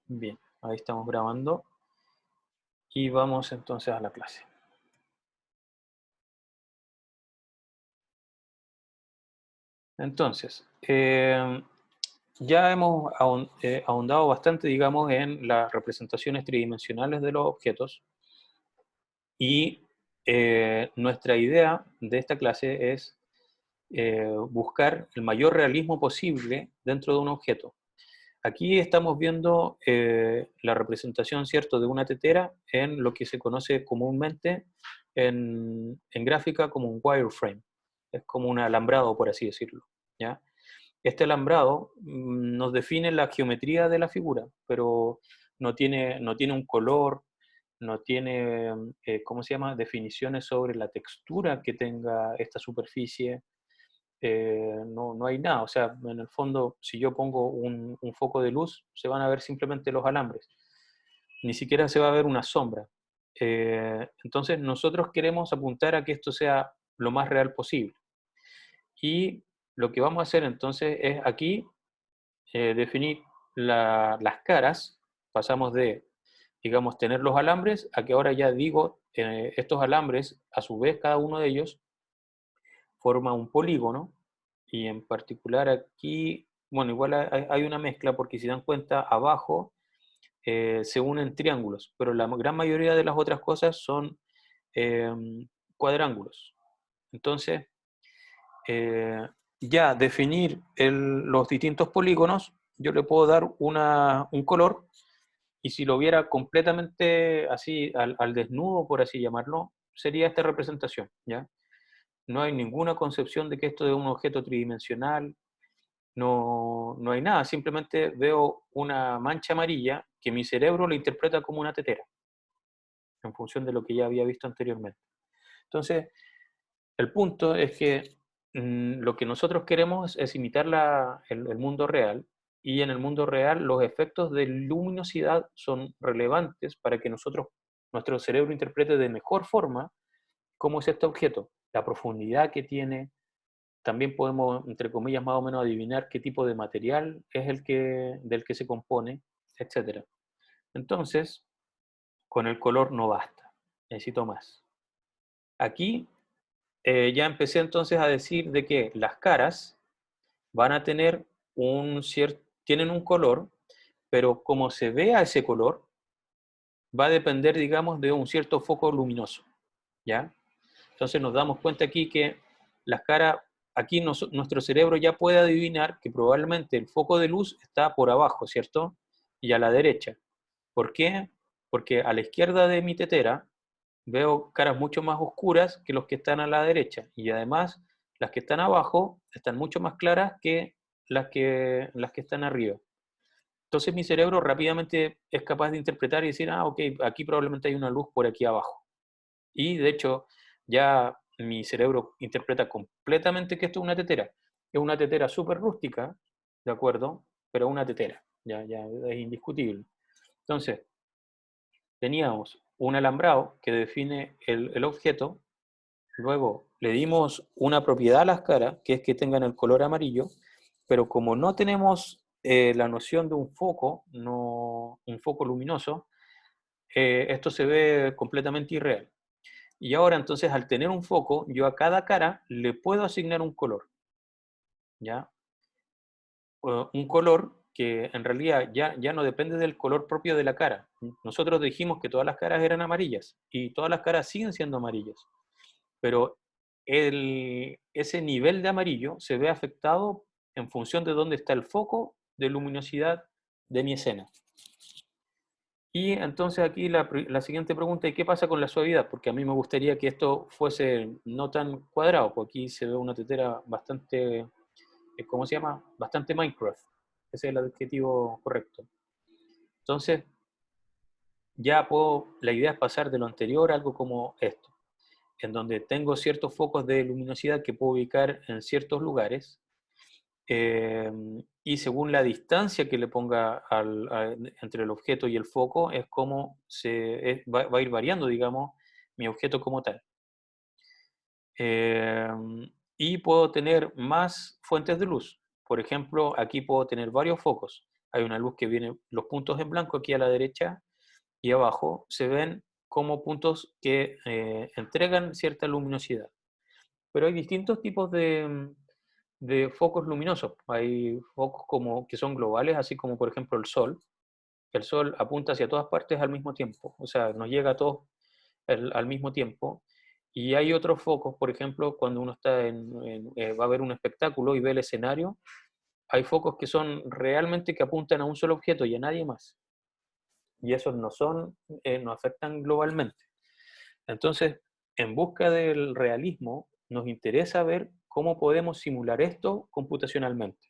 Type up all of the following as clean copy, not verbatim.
Bien, ahí estamos grabando y vamos entonces a la clase. Entonces, ya hemos ahondado bastante, digamos, en las representaciones tridimensionales de los objetos y nuestra idea de esta clase es buscar el mayor realismo posible dentro de un objeto. Aquí estamos viendo la representación, ¿cierto?, de una tetera en lo que se conoce comúnmente en gráfica como un wireframe. Es como un alambrado, por así decirlo, ¿ya? Este alambrado nos define la geometría de la figura, pero no tiene un color, no tiene, ¿cómo se llama?, definiciones sobre la textura que tenga esta superficie. No hay nada. O sea, en el fondo, si yo pongo un foco de luz, se van a ver simplemente los alambres. Ni siquiera se va a ver una sombra. Entonces, nosotros queremos apuntar a que esto sea lo más real posible. Y lo que vamos a hacer entonces es aquí definir las caras. Pasamos de, digamos, tener los alambres a que ahora ya digo, estos alambres, a su vez, cada uno de ellos forma un polígono, y en particular aquí, bueno, igual hay una mezcla porque si dan cuenta, abajo se unen triángulos, pero la gran mayoría de las otras cosas son eh, cuadrángulos. Entonces, eh, ya definir los distintos polígonos, yo le puedo dar un color, y si lo viera completamente así, al desnudo, por así llamarlo, sería esta representación, ¿ya? No hay ninguna concepción de que esto es un objeto tridimensional, no hay nada, simplemente veo una mancha amarilla que mi cerebro lo interpreta como una tetera, en función de lo que ya había visto anteriormente. Entonces, el punto es que lo que nosotros queremos es imitar el mundo real, y en el mundo real los efectos de luminosidad son relevantes para que nuestro cerebro interprete de mejor forma cómo es este objeto, la profundidad que tiene. También podemos, entre comillas, más o menos adivinar qué tipo de material es del que se compone, etc. Entonces, con el color no basta, necesito más. Aquí ya empecé entonces a decir de que las caras van a tener tienen un color, pero como se vea ese color, va a depender, digamos, de un cierto foco luminoso, ¿ya? Entonces nos damos cuenta aquí que las caras, aquí nuestro cerebro ya puede adivinar que probablemente el foco de luz está por abajo, ¿cierto? Y a la derecha. ¿Por qué? Porque a la izquierda de mi tetera veo caras mucho más oscuras que los que están a la derecha. Y además, las que están abajo están mucho más claras que las que están arriba. Entonces mi cerebro rápidamente es capaz de interpretar y decir, ok, aquí probablemente hay una luz por aquí abajo. Y de hecho, ya mi cerebro interpreta completamente que esto es una tetera. Es una tetera súper rústica, ¿de acuerdo? Pero una tetera, ya es indiscutible. Entonces, teníamos un alambrado que define el objeto, luego le dimos una propiedad a las caras, que es que tengan el color amarillo, pero como no tenemos la noción de un foco, un foco luminoso, esto se ve completamente irreal. Y ahora entonces, al tener un foco, yo a cada cara le puedo asignar un color, ¿ya? Un color que en realidad ya no depende del color propio de la cara. Nosotros dijimos que todas las caras eran amarillas y todas las caras siguen siendo amarillas, pero ese nivel de amarillo se ve afectado en función de dónde está el foco de luminosidad de mi escena. Y entonces aquí la siguiente pregunta es, ¿qué pasa con la suavidad? Porque a mí me gustaría que esto fuese no tan cuadrado, porque aquí se ve una tetera bastante, ¿cómo se llama? Bastante Minecraft. Ese es el adjetivo correcto. Entonces, la idea es pasar de lo anterior a algo como esto, en donde tengo ciertos focos de luminosidad que puedo ubicar en ciertos lugares, y según la distancia que le ponga entre el objeto y el foco, es como va a ir variando, digamos, mi objeto como tal. Y puedo tener más fuentes de luz. Por ejemplo, aquí puedo tener varios focos. hay una luz que viene, los puntos en blanco aquí a la derecha y abajo se ven como puntos que entregan cierta luminosidad. Pero hay distintos tipos de focos luminosos. Hay focos como, que son globales, así como por ejemplo el Sol. El Sol apunta hacia todas partes al mismo tiempo, o sea, nos llega a todos al mismo tiempo. Y hay otros focos, por ejemplo, cuando uno está va a ver un espectáculo y ve el escenario, hay focos que son realmente que apuntan a un solo objeto y a nadie más. Y esos no son, no afectan globalmente. Entonces, en busca del realismo, nos interesa ver cómo podemos simular esto computacionalmente.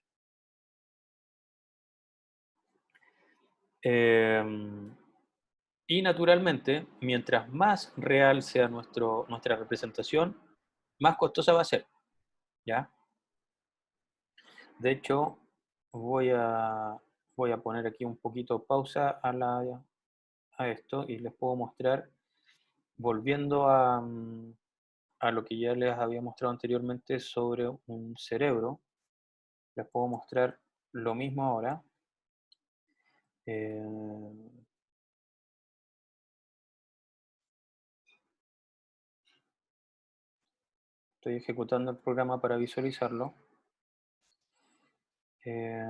Y naturalmente, mientras más real sea nuestra representación, más costosa va a ser, ¿ya? De hecho, voy a, voy a poner aquí un poquito pausa a esto y les puedo mostrar, volviendo a lo que ya les había mostrado anteriormente sobre un cerebro, les puedo mostrar lo mismo ahora. Eh, Estoy ejecutando el programa para visualizarlo. Eh,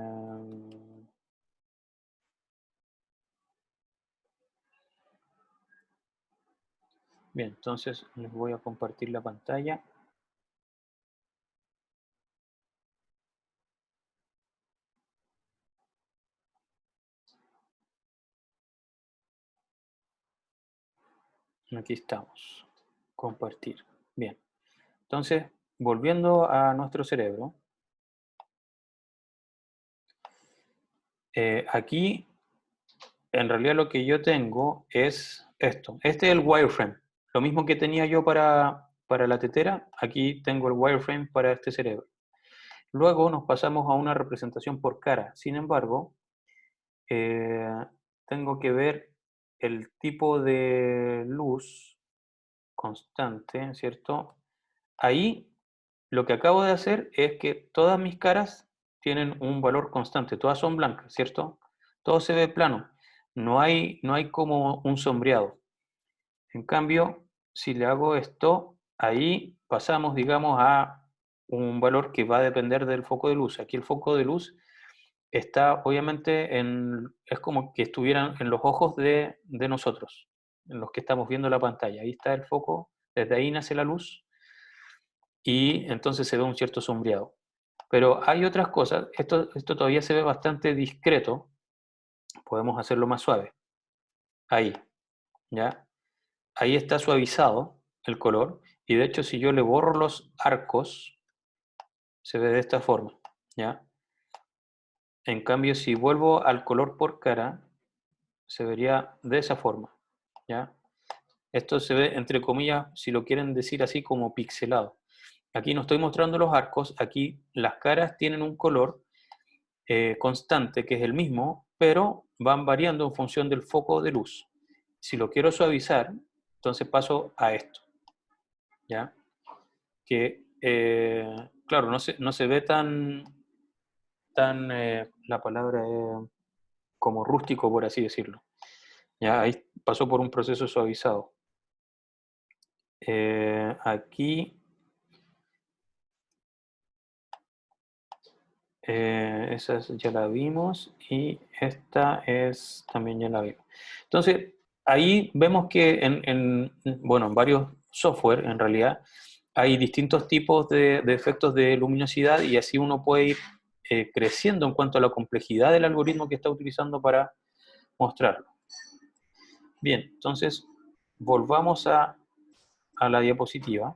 Bien, entonces les voy a compartir la pantalla. Aquí estamos. Compartir. Bien. Entonces, volviendo a nuestro cerebro, aquí en realidad lo que yo tengo es esto. Este es el wireframe. Lo mismo que tenía yo para la tetera, aquí tengo el wireframe para este cerebro. Luego nos pasamos a una representación por cara. Sin embargo, eh, tengo que ver el tipo de luz constante, ¿cierto? Ahí lo que acabo de hacer es que todas mis caras tienen un valor constante, todas son blancas, ¿cierto? Todo se ve plano, no hay como un sombreado. En cambio, si le hago esto, ahí pasamos, digamos, a un valor que va a depender del foco de luz. Aquí el foco de luz está obviamente es como que estuvieran en los ojos de nosotros, en los que estamos viendo la pantalla. Ahí está el foco, desde ahí nace la luz y entonces se ve un cierto sombreado. Pero hay otras cosas, esto todavía se ve bastante discreto, podemos hacerlo más suave. Ahí, ¿ya? Ahí está suavizado el color y de hecho si yo le borro los arcos, se ve de esta forma, ¿ya? En cambio, si vuelvo al color por cara, se vería de esa forma, ¿ya? Esto se ve, entre comillas, si lo quieren decir así, como pixelado. Aquí no estoy mostrando los arcos, aquí las caras tienen un color constante, que es el mismo, pero van variando en función del foco de luz. Si lo quiero suavizar, entonces paso a esto, ¿ya? Que, claro, no se ve tan la palabra como rústico, por así decirlo. Ya ahí pasó por un proceso suavizado. Aquí esa ya la vimos y esta también ya la vimos. Entonces, ahí vemos que bueno, en varios software, en realidad, hay distintos tipos de efectos de luminosidad y así uno puede ir creciendo en cuanto a la complejidad del algoritmo que está utilizando para mostrarlo. Bien, entonces, volvamos a la diapositiva.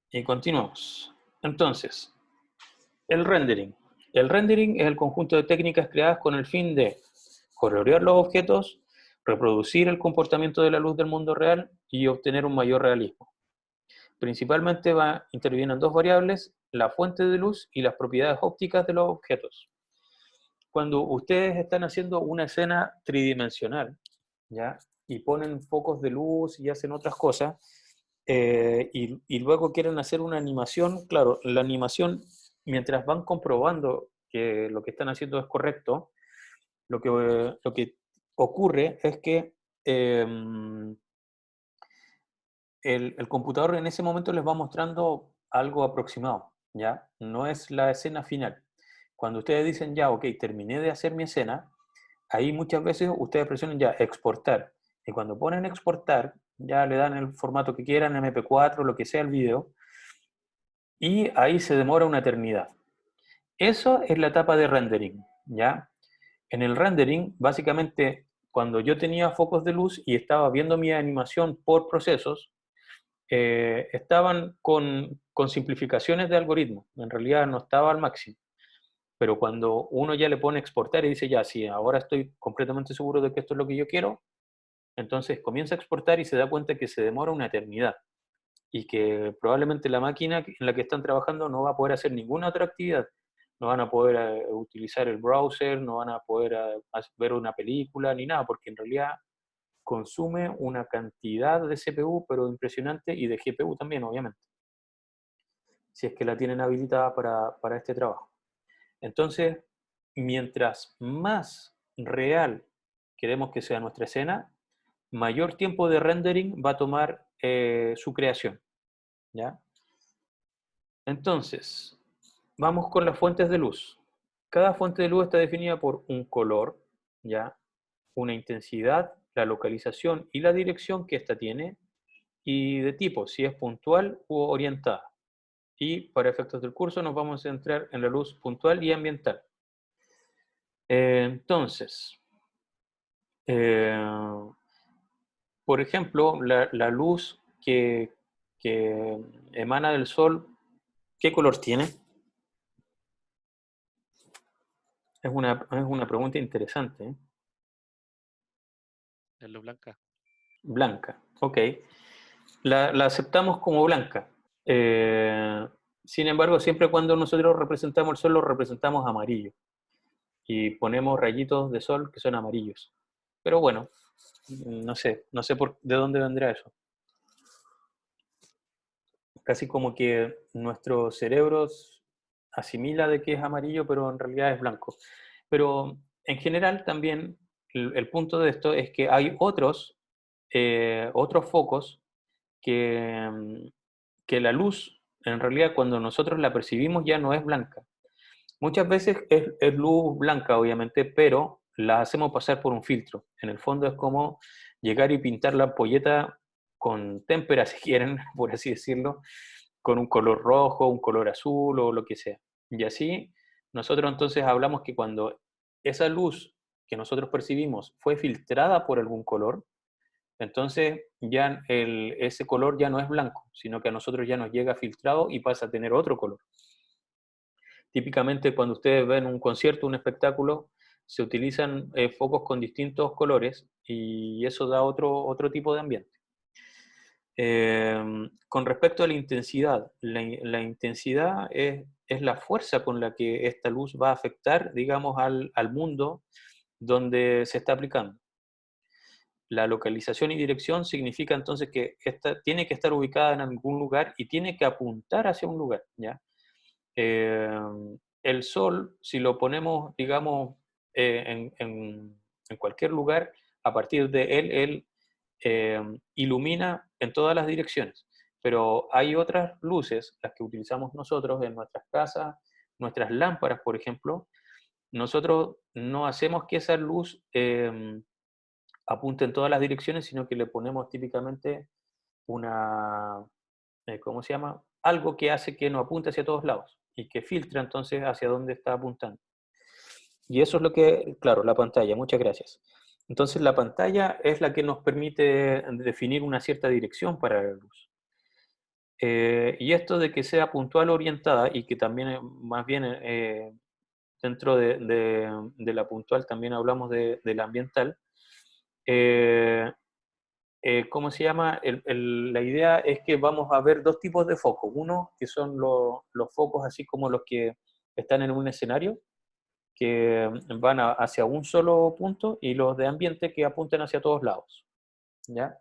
Y continuamos. Entonces, el rendering. El rendering es el conjunto de técnicas creadas con el fin de colorear los objetos, reproducir el comportamiento de la luz del mundo real y obtener un mayor realismo. Principalmente intervienen dos variables, la fuente de luz y las propiedades ópticas de los objetos. Cuando ustedes están haciendo una escena tridimensional, ¿ya? Y ponen focos de luz y hacen otras cosas, y luego quieren hacer una animación, claro, la animación mientras van comprobando que lo que están haciendo es correcto, lo que ocurre es que el computador en ese momento les va mostrando algo aproximado, ¿ya? No es la escena final. Cuando ustedes dicen, ya, ok, terminé de hacer mi escena, ahí muchas veces ustedes presionan ya exportar. Y cuando ponen exportar, ya le dan el formato que quieran, MP4, lo que sea el video, y ahí se demora una eternidad. Eso es la etapa de rendering, ¿ya? En el rendering, básicamente, cuando yo tenía focos de luz y estaba viendo mi animación por procesos, estaban con simplificaciones de algoritmo. En realidad no estaba al máximo. Pero cuando uno ya le pone exportar y dice, ya, sí, ahora estoy completamente seguro de que esto es lo que yo quiero, entonces comienza a exportar y se da cuenta que se demora una eternidad y que probablemente la máquina en la que están trabajando no va a poder hacer ninguna otra actividad. No van a poder utilizar el browser, no van a poder ver una película ni nada, porque en realidad consume una cantidad de CPU, pero impresionante, y de GPU también, obviamente, si es que la tienen habilitada para este trabajo. Entonces, mientras más real queremos que sea nuestra escena, mayor tiempo de rendering va a tomar su creación, ¿ya? Entonces, vamos con las fuentes de luz. Cada fuente de luz está definida por un color, ¿ya? Una intensidad, la localización y la dirección que ésta tiene, y de tipo, si es puntual u orientada. Y para efectos del curso nos vamos a centrar en la luz puntual y ambiental. Entonces, eh, por ejemplo, la luz que emana del sol, ¿qué color tiene? Es una pregunta interesante, ¿eh? Es luz blanca. Blanca, ok. La aceptamos como blanca. Eh, Sin embargo, siempre cuando nosotros representamos el sol, lo representamos amarillo. Y ponemos rayitos de sol que son amarillos. Pero bueno, no sé de dónde vendrá eso. Casi como que nuestro cerebro asimila de que es amarillo, pero en realidad es blanco. Pero en general también el punto de esto es que hay otros focos que, que la luz, en realidad cuando nosotros la percibimos ya no es blanca. Muchas veces es luz blanca, obviamente, pero la hacemos pasar por un filtro. En el fondo es como llegar y pintar la ampolleta con témpera, si quieren, por así decirlo, con un color rojo, un color azul o lo que sea. Y así nosotros entonces hablamos que cuando esa luz que nosotros percibimos fue filtrada por algún color, entonces ya ese color ya no es blanco, sino que a nosotros ya nos llega filtrado y pasa a tener otro color. Típicamente cuando ustedes ven un concierto, un espectáculo, se utilizan focos con distintos colores y eso da otro tipo de ambiente. Con respecto a la intensidad, la intensidad es la fuerza con la que esta luz va a afectar, digamos, al mundo donde se está aplicando. La localización y dirección significa entonces que esta tiene que estar ubicada en algún lugar y tiene que apuntar hacia un lugar, ¿ya? Eh, el sol, si lo ponemos, digamos, en cualquier lugar, a partir de él ilumina en todas las direcciones. Pero hay otras luces, las que utilizamos nosotros en nuestras casas, nuestras lámparas, por ejemplo. Nosotros no hacemos que esa luz apunte en todas las direcciones, sino que le ponemos típicamente una, ¿cómo se llama? Algo que hace que no apunte hacia todos lados y que filtra entonces hacia dónde está apuntando. Y eso es lo que, claro, la pantalla, muchas gracias. Entonces la pantalla es la que nos permite definir una cierta dirección para la luz. Y esto de que sea puntual orientada y que también más bien dentro de la puntual también hablamos de la ambiental, eh, ¿cómo se llama? La idea es que vamos a ver dos tipos de focos. Uno que son los focos así como los que están en un escenario, que van hacia un solo punto, y los de ambiente que apuntan hacia todos lados, ¿ya?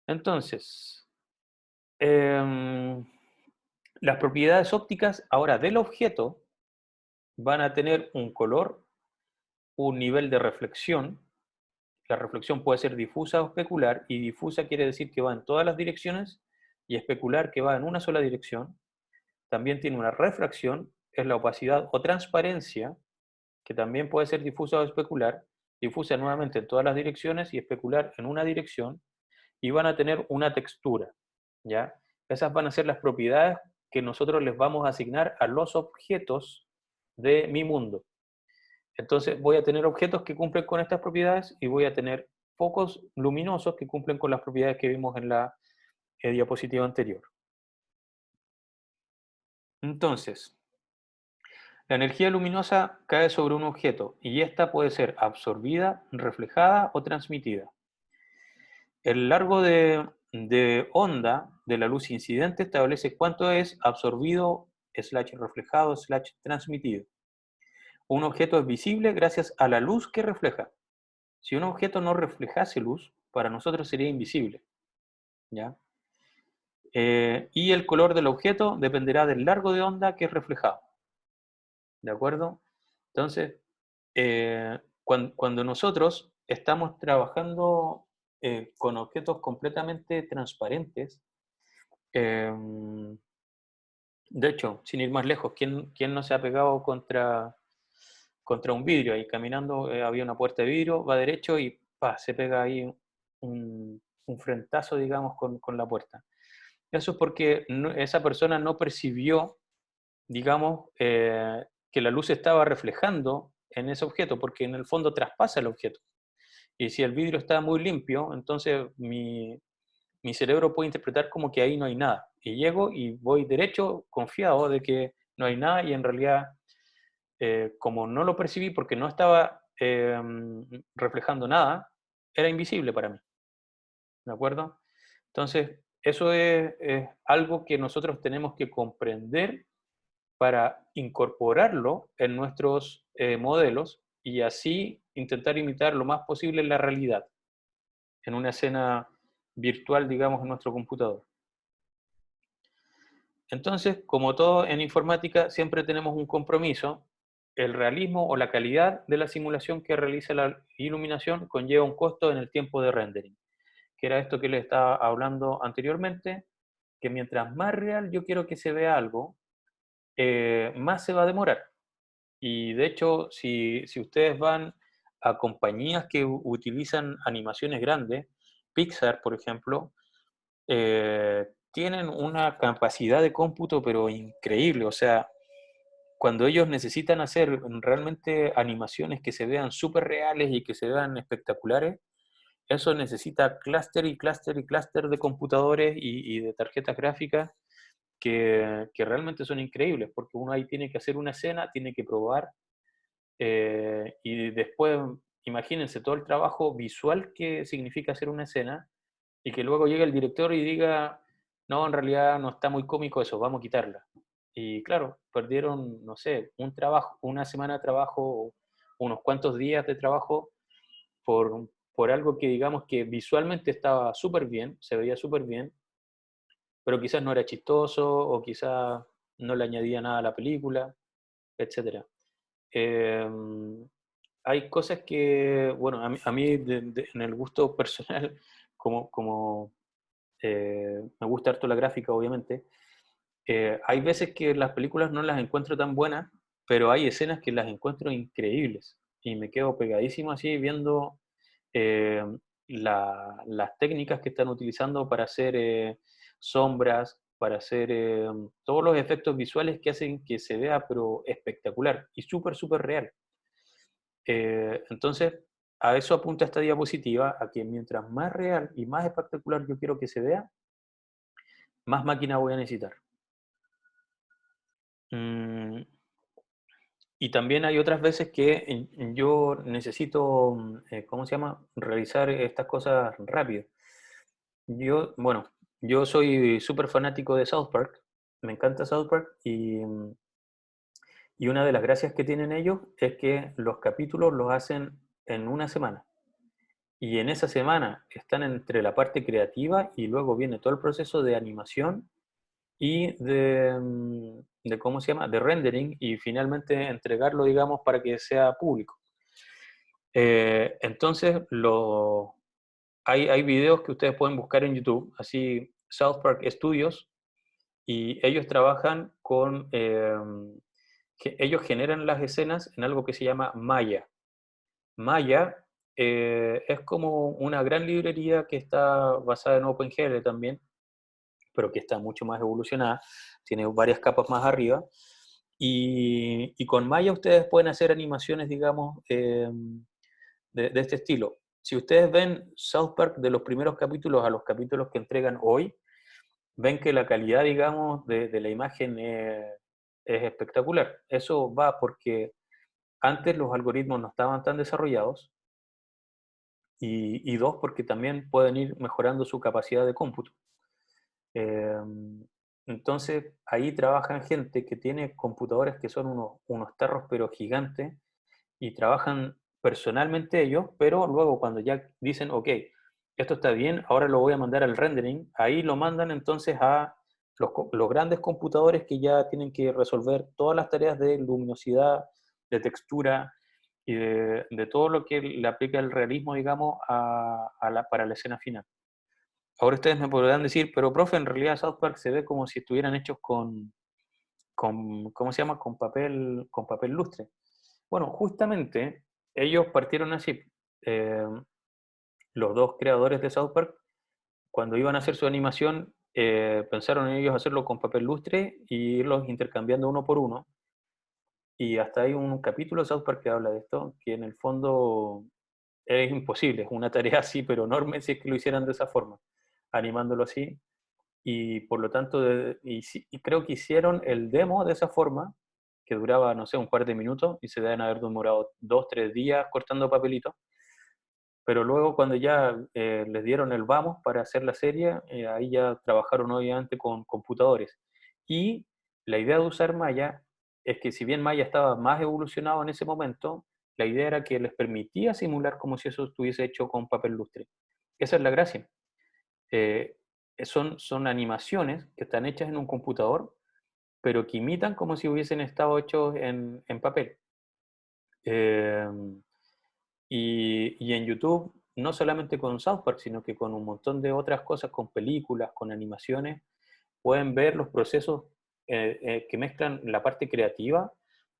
Entonces, em, Las propiedades ópticas ahora del objeto van a tener un color, un nivel de reflexión. La reflexión puede ser difusa o especular, y difusa quiere decir que va en todas las direcciones, y especular que va en una sola dirección. También tiene una refracción, es la opacidad o transparencia, que también puede ser difusa o especular, difusa nuevamente en todas las direcciones y especular en una dirección, y van a tener una textura, ¿ya? Esas van a ser las propiedades que nosotros les vamos a asignar a los objetos de mi mundo. Entonces voy a tener objetos que cumplen con estas propiedades y voy a tener focos luminosos que cumplen con las propiedades que vimos en la diapositiva anterior. Entonces, la energía luminosa cae sobre un objeto y esta puede ser absorbida, reflejada o transmitida. El largo de onda de la luz incidente establece cuánto es absorbido, reflejado, transmitido. Un objeto es visible gracias a la luz que refleja. Si un objeto no reflejase luz, para nosotros sería invisible, ¿ya? Y el color del objeto dependerá del largo de onda que es reflejado, ¿de acuerdo? Entonces, cuando nosotros estamos trabajando con objetos completamente transparentes, eh, de hecho, sin ir más lejos, ¿quién no se ha pegado contra un vidrio? Ahí caminando, había una puerta de vidrio, va derecho y se pega ahí un frentazo, digamos, con la puerta. Eso es porque esa persona no percibió, digamos, que la luz estaba reflejando en ese objeto, porque en el fondo traspasa el objeto. Y si el vidrio está muy limpio, entonces mi cerebro puede interpretar como que ahí no hay nada. Y llego y voy derecho confiado de que no hay nada, y en realidad, como no lo percibí porque no estaba reflejando nada, era invisible para mí. ¿De acuerdo? Entonces, eso es algo que nosotros tenemos que comprender para incorporarlo en nuestros modelos y así intentar imitar lo más posible la realidad en una escena virtual, digamos, en nuestro computador. Entonces, como todo en informática, siempre tenemos un compromiso. El realismo o la calidad de la simulación que realiza la iluminación conlleva un costo en el tiempo de rendering, que era esto que les estaba hablando anteriormente, que mientras más real yo quiero que se vea algo, más se va a demorar. Y de hecho, si ustedes van a compañías que utilizan animaciones grandes, Pixar, por ejemplo, tienen una capacidad de cómputo pero increíble. O sea, cuando ellos necesitan hacer realmente animaciones que se vean súper reales y que se vean espectaculares, eso necesita clúster y clúster y clúster de computadores y de tarjetas gráficas que realmente son increíbles, porque uno ahí tiene que hacer una escena, tiene que probar, y después imagínense todo el trabajo visual que significa hacer una escena, y que luego llegue el director y diga, no, en realidad no está muy cómico eso, vamos a quitarla. Y claro, perdieron, no sé, un trabajo, una semana de trabajo, unos cuantos días de trabajo por algo que digamos que visualmente estaba súper bien, se veía súper bien, pero quizás no era chistoso o quizás no le añadía nada a la película, etcétera. Eh, Hay cosas que, bueno, a mí en el gusto personal, como me gusta harto la gráfica, obviamente, hay veces que las películas no las encuentro tan buenas, pero hay escenas que las encuentro increíbles y me quedo pegadísimo así viendo eh, las técnicas que están utilizando para hacer sombras, para hacer todos los efectos visuales que hacen que se vea pero espectacular y súper, súper real. Entonces, a eso apunta esta diapositiva, a que mientras más real y más espectacular yo quiero que se vea, más máquina voy a necesitar. Mm, y también hay otras veces que yo necesito, ¿cómo se llama? Realizar estas cosas rápido. Bueno, yo soy súper fanático de South Park, me encanta South Park, y una de las gracias que tienen ellos es que los capítulos los hacen en una semana. Y en esa semana están entre la parte creativa y luego viene todo el proceso de animación y de ¿cómo se llama? De rendering y finalmente entregarlo, digamos, para que sea público. Entonces, hay videos que ustedes pueden buscar en YouTube, así South Park Studios, y ellos trabajan con, ellos generan las escenas en algo que se llama Maya. Maya es como una gran librería que está basada en OpenGL también, pero que está mucho más evolucionada, tiene varias capas más arriba. Y con Maya ustedes pueden hacer animaciones, digamos, de este estilo. Si ustedes ven South Park de los primeros capítulos a los capítulos que entregan hoy, ven que la calidad, digamos, de la imagen es espectacular. Eso va porque antes los algoritmos no estaban tan desarrollados y dos, porque también pueden ir mejorando su capacidad de cómputo. Eh, entonces, ahí trabajan gente que tiene computadores que son unos tarros pero gigantes y trabajan personalmente ellos, pero luego cuando ya dicen, ok, esto está bien, ahora lo voy a mandar al rendering, ahí lo mandan entonces a los grandes computadores que ya tienen que resolver todas las tareas de luminosidad, de textura y de todo lo que le aplica el realismo, digamos, para la escena final. Ahora ustedes me podrán decir, pero profe, en realidad South Park se ve como si estuvieran hechos ¿cómo se llama? Con papel lustre. Bueno, justamente ellos partieron así. Eh, los dos creadores de South Park, cuando iban a hacer su animación, pensaron en ellos hacerlo con papel lustre y irlos intercambiando uno por uno. Y hasta hay un capítulo de South Park que habla de esto, que en el fondo es imposible, es una tarea así, pero enorme si es que lo hicieran de esa forma, animándolo así. Y por lo tanto, y creo que hicieron el demo de esa forma, que duraba, no sé, un par de minutos, y se deben haber demorado 2, 3 días cortando papelitos. Pero luego cuando ya les dieron el vamos para hacer la serie, ahí ya trabajaron obviamente con computadores. Y la idea de usar Maya es que si bien Maya estaba más evolucionado en ese momento, la idea era que les permitía simular como si eso estuviese hecho con papel lustre. Esa es la gracia. Eh, son animaciones que están hechas en un computador, pero que imitan como si hubiesen estado hechos en papel. Eh, y en YouTube, no solamente con South Park, sino que con un montón de otras cosas, con películas, con animaciones, pueden ver los procesos que mezclan la parte creativa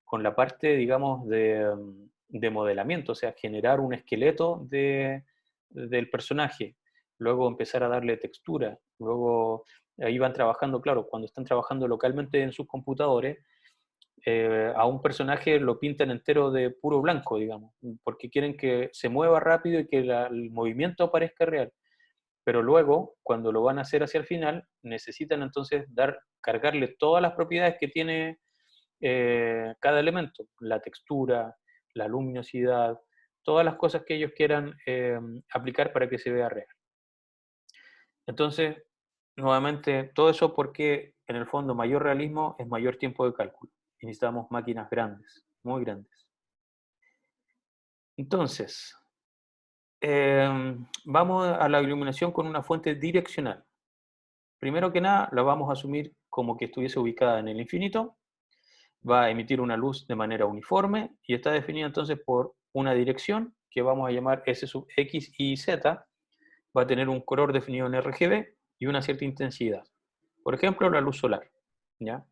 con la parte, digamos, de modelamiento, o sea, generar un esqueleto del personaje, luego empezar a darle textura, luego ahí van trabajando, claro, cuando están trabajando localmente en sus computadores, a un personaje lo pintan entero de puro blanco, digamos, porque quieren que se mueva rápido y que el movimiento parezca real. Pero luego, cuando lo van a hacer hacia el final, necesitan entonces cargarle todas las propiedades que tiene cada elemento, la textura, la luminosidad, todas las cosas que ellos quieran aplicar para que se vea real. Entonces, nuevamente, todo eso porque en el fondo mayor realismo es mayor tiempo de cálculo. Y necesitamos máquinas grandes, muy grandes. Entonces, vamos a la iluminación con una fuente direccional. Primero que nada, la vamos a asumir como que estuviese ubicada en el infinito, va a emitir una luz de manera uniforme y está definida entonces por una dirección que vamos a llamar S sub X y Z, va a tener un color definido en RGB y una cierta intensidad. Por ejemplo, la luz solar. ¿Ya?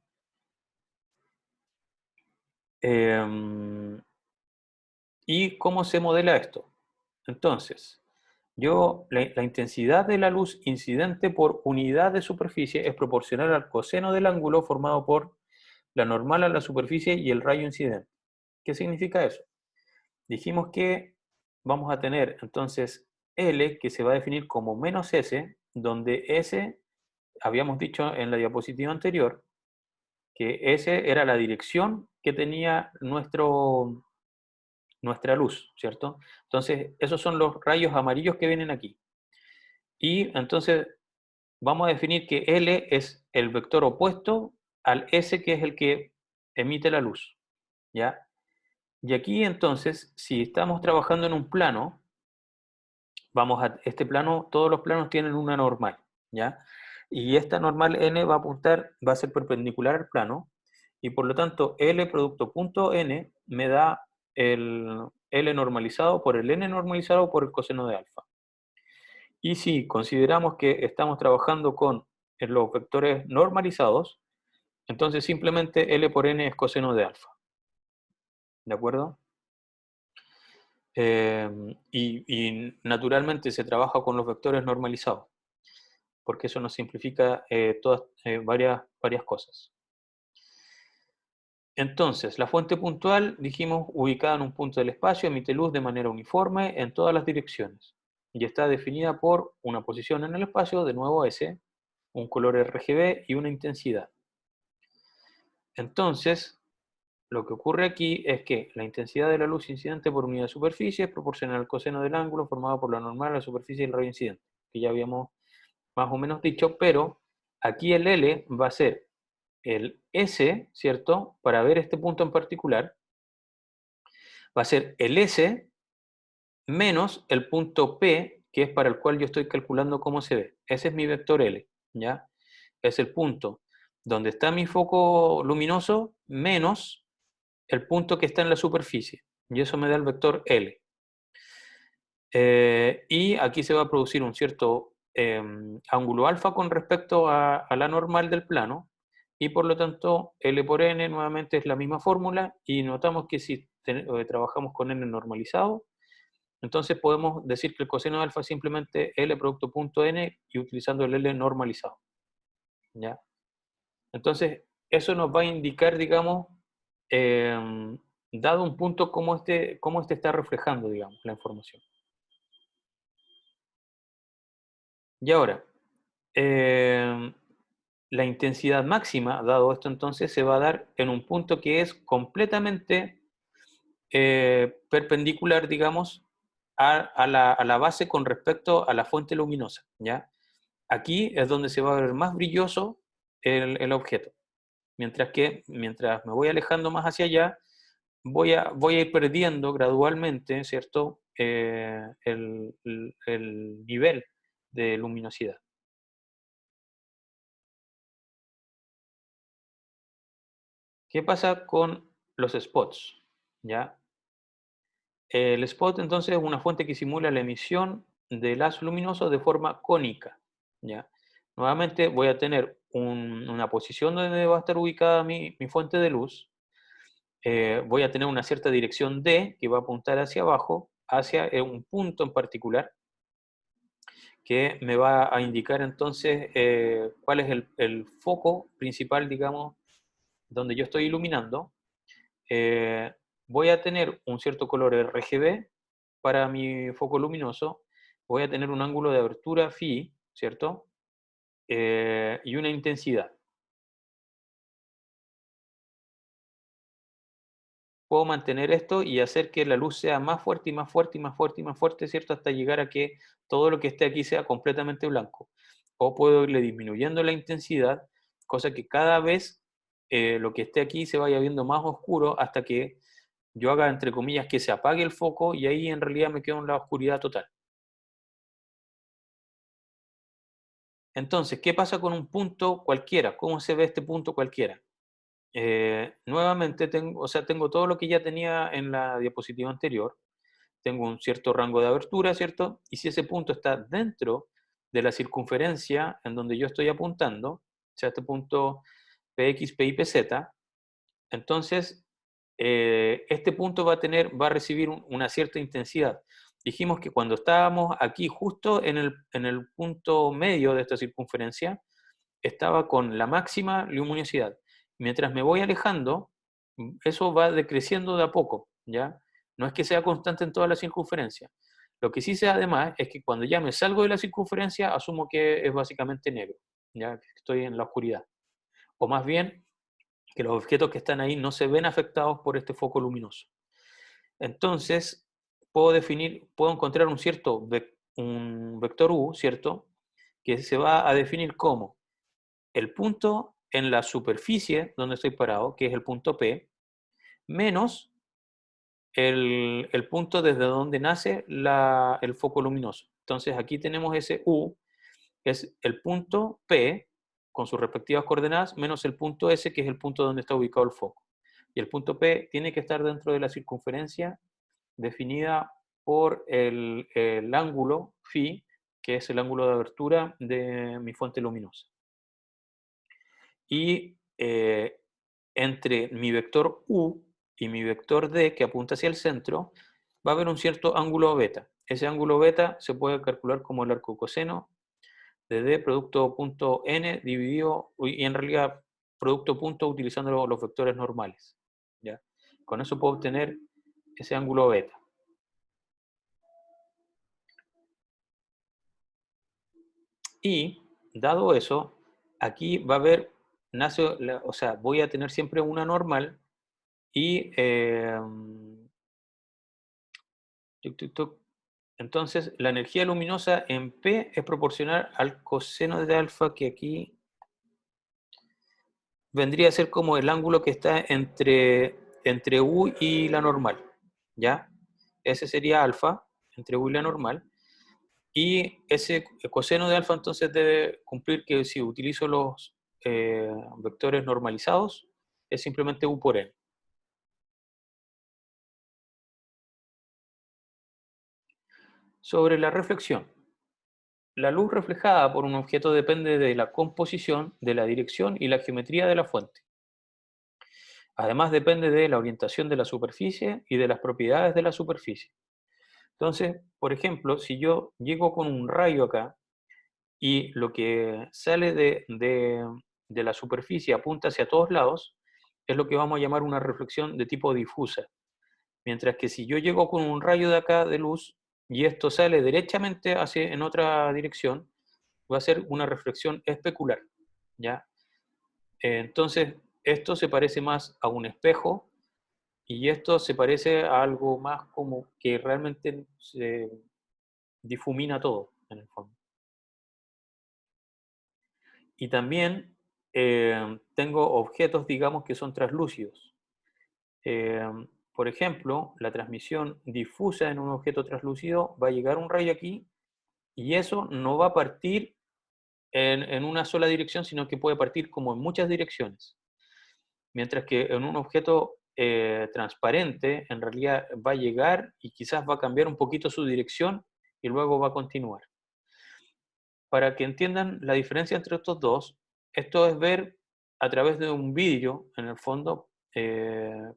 ¿Y cómo se modela esto? Entonces, la intensidad de la luz incidente por unidad de superficie es proporcional al coseno del ángulo formado por la normal a la superficie y el rayo incidente. ¿Qué significa eso? Dijimos que vamos a tener entonces L que se va a definir como menos S, donde S, habíamos dicho en la diapositiva anterior, que S era la dirección que tenía nuestra luz, ¿cierto? Entonces, esos son los rayos amarillos que vienen aquí. Y entonces vamos a definir que L es el vector opuesto al S que es el que emite la luz, ¿ya? Y aquí entonces, si estamos trabajando en un plano, este plano, todos los planos tienen una normal, ¿ya? Y esta normal n va a apuntar, va a ser perpendicular al plano, y por lo tanto L producto punto n me da el L normalizado por el n normalizado por el coseno de alfa. Y si consideramos que estamos trabajando con los vectores normalizados, entonces simplemente L por n es coseno de alfa. ¿De acuerdo? Y naturalmente se trabaja con los vectores normalizados, porque eso nos simplifica varias cosas. Entonces, la fuente puntual, dijimos, ubicada en un punto del espacio, emite luz de manera uniforme en todas las direcciones. Y está definida por una posición en el espacio, de nuevo S, un color RGB y una intensidad. Entonces, lo que ocurre aquí es que la intensidad de la luz incidente por unidad de superficie es proporcional al coseno del ángulo formado por la normal a la superficie del rayo incidente, que ya habíamos más o menos dicho, pero aquí el L va a ser el S, ¿cierto? Para ver este punto en particular, va a ser el S menos el punto P, que es para el cual yo estoy calculando cómo se ve. Ese es mi vector L, ¿ya? Es el punto donde está mi foco luminoso menos el punto que está en la superficie. Y eso me da el vector L. Y aquí se va a producir un cierto ángulo alfa con respecto a la normal del plano, y por lo tanto L por N nuevamente es la misma fórmula, y notamos que si trabajamos con N normalizado, entonces podemos decir que el coseno de alfa es simplemente L producto punto N y utilizando el L normalizado. ¿Ya? Entonces, eso nos va a indicar, digamos, dado un punto, cómo este está reflejando, digamos, la información. Y ahora, la intensidad máxima, dado esto entonces, se va a dar en un punto que es completamente perpendicular, digamos, a la base con respecto a la fuente luminosa, ¿ya? Aquí es donde se va a ver más brilloso el objeto, mientras me voy alejando más hacia allá, voy a ir perdiendo gradualmente, ¿cierto? El nivel de luminosidad. ¿Qué pasa con los spots? ¿Ya? El spot entonces es una fuente que simula la emisión de lazo luminoso de forma cónica. ¿Ya? Nuevamente voy a tener una posición donde va a estar ubicada mi fuente de luz. Voy a tener una cierta dirección D que va a apuntar hacia abajo, hacia un punto en particular, que me va a indicar entonces cuál es el foco principal, digamos, donde yo estoy iluminando. Eh, Voy a tener un cierto color RGB para mi foco luminoso, voy a tener un ángulo de abertura phi, ¿cierto? Y una intensidad. Puedo mantener esto y hacer que la luz sea más fuerte y más fuerte y más fuerte y más fuerte, ¿cierto? Hasta llegar a que todo lo que esté aquí sea completamente blanco. O puedo irle disminuyendo la intensidad, cosa que cada vez lo que esté aquí se vaya viendo más oscuro hasta que yo haga, entre comillas, que se apague el foco, y ahí en realidad me quedo en la oscuridad total. Entonces, ¿qué pasa con un punto cualquiera? ¿Cómo se ve este punto cualquiera? Nuevamente tengo todo lo que ya tenía en la diapositiva anterior. Tengo un cierto rango de abertura, ¿cierto? Y si ese punto está dentro de la circunferencia en donde yo estoy apuntando, o sea, este punto PX, PY, PZ, entonces este punto va a recibir una cierta intensidad. Dijimos que cuando estábamos aquí justo en el punto medio de esta circunferencia, estaba con la máxima luminosidad. Mientras me voy alejando, eso va decreciendo de a poco, ¿ya? No es que sea constante en toda la circunferencia. Lo que sí sé además es que cuando ya me salgo de la circunferencia, asumo que es básicamente negro, ya que estoy en la oscuridad. O más bien, que los objetos que están ahí no se ven afectados por este foco luminoso. Entonces, puedo encontrar un vector U, ¿cierto? Que se va a definir como el punto en la superficie donde estoy parado, que es el punto P, menos el punto desde donde nace el foco luminoso. Entonces aquí tenemos ese U, es el punto P, con sus respectivas coordenadas, menos el punto S, que es el punto donde está ubicado el foco. Y el punto P tiene que estar dentro de la circunferencia definida por el ángulo φ, que es el ángulo de abertura de mi fuente luminosa. Y entre mi vector U y mi vector D, que apunta hacia el centro, va a haber un cierto ángulo beta. Ese ángulo beta se puede calcular como el arco coseno de D producto punto n dividido, y en realidad producto punto utilizando los vectores normales. ¿Ya? Con eso puedo obtener ese ángulo beta. Y dado eso, aquí va a haber, o sea, voy a tener siempre una normal y entonces la energía luminosa en P es proporcional al coseno de alfa, que aquí vendría a ser como el ángulo que está entre U y la normal, ¿ya? Ese sería alfa, entre U y la normal. Y ese coseno de alfa entonces debe cumplir que si utilizo los vectores normalizados, es simplemente U por N. Sobre la reflexión. La luz reflejada por un objeto depende de la composición, de la dirección y la geometría de la fuente. Además depende de la orientación de la superficie y de las propiedades de la superficie. Entonces, por ejemplo, si yo llego con un rayo acá y lo que sale de la superficie apunta hacia todos lados, es lo que vamos a llamar una reflexión de tipo difusa. Mientras que si yo llego con un rayo de acá de luz y esto sale derechamente en otra dirección, va a ser una reflexión especular, ¿ya? Entonces, esto se parece más a un espejo y esto se parece a algo más como que realmente se difumina todo, en el fondo. Y también tengo objetos, digamos, que son translúcidos. Eh, por ejemplo, la transmisión difusa en un objeto translúcido va a llegar un rayo aquí y eso no va a partir en una sola dirección, sino que puede partir como en muchas direcciones. Mientras que en un objeto transparente, en realidad va a llegar y quizás va a cambiar un poquito su dirección y luego va a continuar. Para que entiendan la diferencia entre estos dos, esto es ver a través de un vidrio, en el fondo,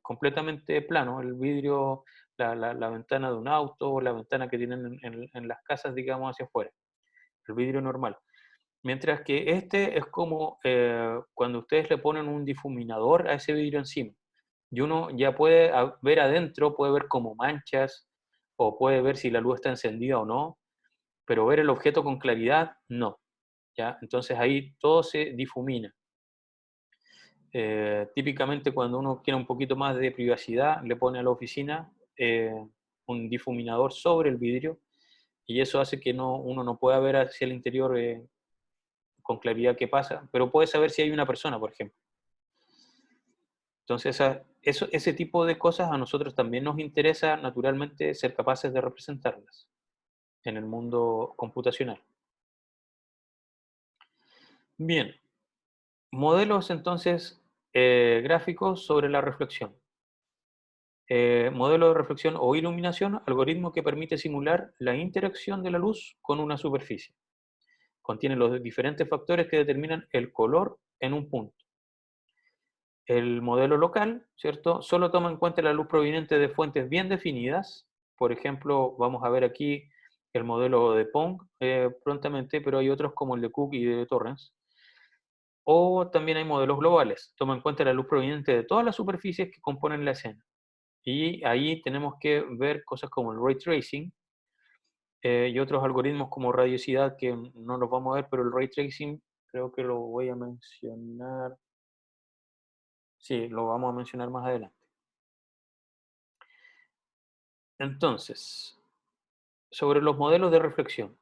completamente plano, el vidrio, la ventana de un auto, o la ventana que tienen en las casas, digamos, hacia afuera, el vidrio normal. Mientras que este es como cuando ustedes le ponen un difuminador a ese vidrio encima. Y uno ya puede ver adentro, puede ver como manchas, o puede ver si la luz está encendida o no, pero ver el objeto con claridad, no. ¿Ya? Entonces ahí todo se difumina. Típicamente cuando uno quiere un poquito más de privacidad, le pone a la oficina un difuminador sobre el vidrio y eso hace que uno no pueda ver hacia el interior con claridad qué pasa, pero puede saber si hay una persona, por ejemplo. Entonces, ese tipo de cosas a nosotros también nos interesa naturalmente ser capaces de representarlas en el mundo computacional. Bien, modelos entonces gráficos sobre la reflexión. Modelo de reflexión o iluminación, algoritmo que permite simular la interacción de la luz con una superficie. Contiene los diferentes factores que determinan el color en un punto. El modelo local, ¿cierto? Solo toma en cuenta la luz proveniente de fuentes bien definidas. Por ejemplo, vamos a ver aquí el modelo de Pong prontamente, pero hay otros como el de Cook y de Torrens. O también hay modelos globales. Toma en cuenta la luz proveniente de todas las superficies que componen la escena. Y ahí tenemos que ver cosas como el ray tracing y otros algoritmos como radiosidad que no los vamos a ver, pero el ray tracing creo que lo voy a mencionar. Sí, lo vamos a mencionar más adelante. Entonces, sobre los modelos de reflexión.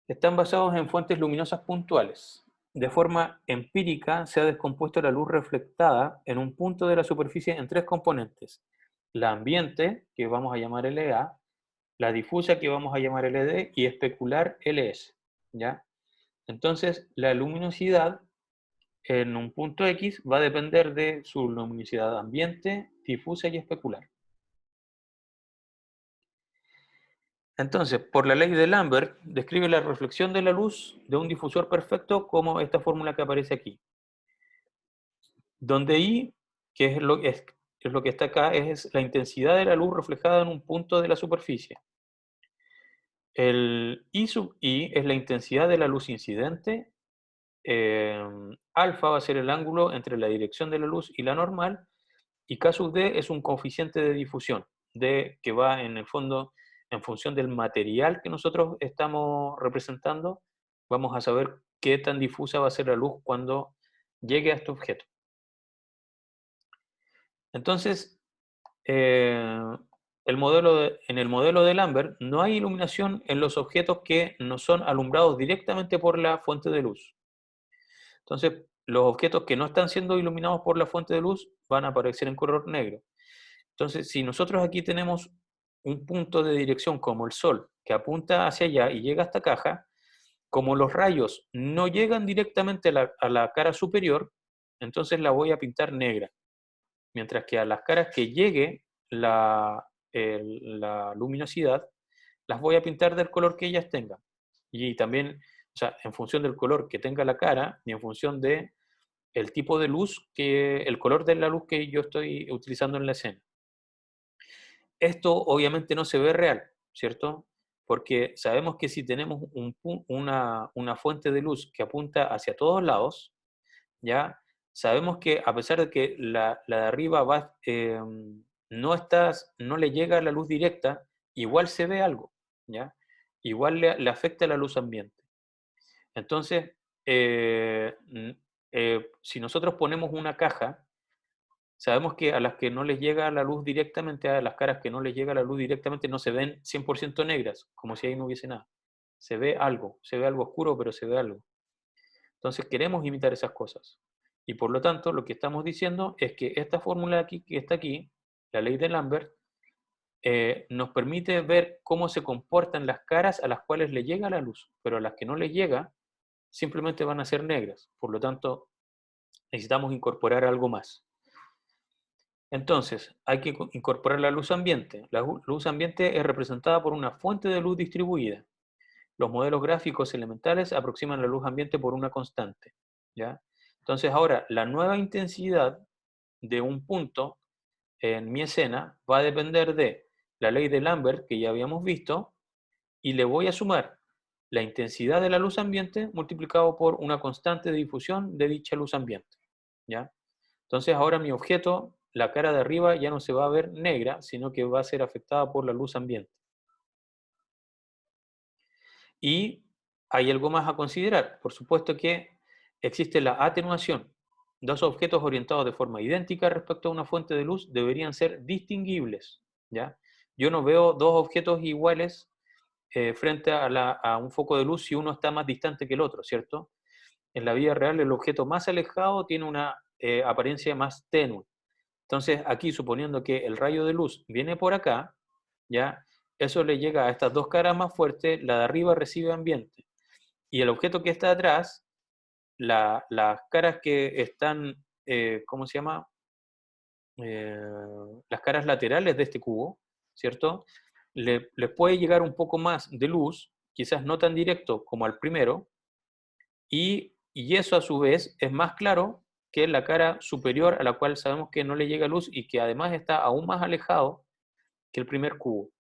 Están basados en fuentes luminosas puntuales. De forma empírica se ha descompuesto la luz reflectada en un punto de la superficie en tres componentes. La ambiente, que vamos a llamar LA, la difusa, que vamos a llamar LD, y especular LS. ¿ya? Entonces, la luminosidad en un punto X va a depender de su luminosidad ambiente, difusa y especular. Entonces, por la ley de Lambert, describe la reflexión de la luz de un difusor perfecto como esta fórmula que aparece aquí, donde I, que es lo que está acá, es la intensidad de la luz reflejada en un punto de la superficie. El I sub I es la intensidad de la luz incidente. Alfa va a ser el ángulo entre la dirección de la luz y la normal, y K sub D es un coeficiente de difusión, D que va en el fondo en función del material que nosotros estamos representando, vamos a saber qué tan difusa va a ser la luz cuando llegue a este objeto. Entonces, eh, en el modelo de Lambert no hay iluminación en los objetos que no son alumbrados directamente por la fuente de luz. Entonces, los objetos que no están siendo iluminados por la fuente de luz van a aparecer en color negro. Entonces, si nosotros aquí tenemos un punto de dirección como el Sol, que apunta hacia allá y llega a esta caja, como los rayos no llegan directamente a la cara superior, entonces la voy a pintar negra. Mientras que a las caras que llegue la luminosidad, las voy a pintar del color que ellas tengan. Y también, o sea, en función del color que tenga la cara y en función de el tipo de luz, el color de la luz que yo estoy utilizando en la escena. Esto obviamente no se ve real, ¿cierto? Porque sabemos que si tenemos una fuente de luz que apunta hacia todos lados, ¿ya? Sabemos que a pesar de que la de arriba no le llega la luz directa, igual se ve algo, ¿ya? Igual le afecta la luz ambiente. Entonces, si nosotros ponemos una caja, sabemos que a las que no les llega la luz directamente, a las caras que no les llega la luz directamente, no se ven 100% negras, como si ahí no hubiese nada. Se ve algo oscuro, pero se ve algo. Entonces queremos imitar esas cosas. Y por lo tanto, lo que estamos diciendo es que esta fórmula aquí, que está aquí, la ley de Lambert, nos permite ver cómo se comportan las caras a las cuales le llega la luz, pero a las que no les llega, simplemente van a ser negras. Por lo tanto, necesitamos incorporar algo más. Entonces, hay que incorporar la luz ambiente. La luz ambiente es representada por una fuente de luz distribuida. Los modelos gráficos elementales aproximan la luz ambiente por una constante, ¿ya? Entonces, ahora, la nueva intensidad de un punto en mi escena va a depender de la ley de Lambert, que ya habíamos visto, y le voy a sumar la intensidad de la luz ambiente multiplicado por una constante de difusión de dicha luz ambiente, ¿ya? Entonces ahora mi objeto, la cara de arriba ya no se va a ver negra, sino que va a ser afectada por la luz ambiente. Y hay algo más a considerar. Por supuesto que existe la atenuación. Dos objetos orientados de forma idéntica respecto a una fuente de luz deberían ser distinguibles, ¿ya? Yo no veo dos objetos iguales frente a un foco de luz si uno está más distante que el otro, ¿cierto? En la vida real el objeto más alejado tiene una apariencia más tenue. Entonces, aquí suponiendo que el rayo de luz viene por acá, ¿ya? Eso le llega a estas dos caras más fuertes, la de arriba recibe ambiente. Y el objeto que está atrás, las caras que están, ¿cómo se llama? Las caras laterales de este cubo, ¿cierto? Les puede llegar un poco más de luz, quizás no tan directo como al primero, y eso a su vez es más claro que la cara superior a la cual sabemos que no le llega luz y que además está aún más alejado que el primer cubo.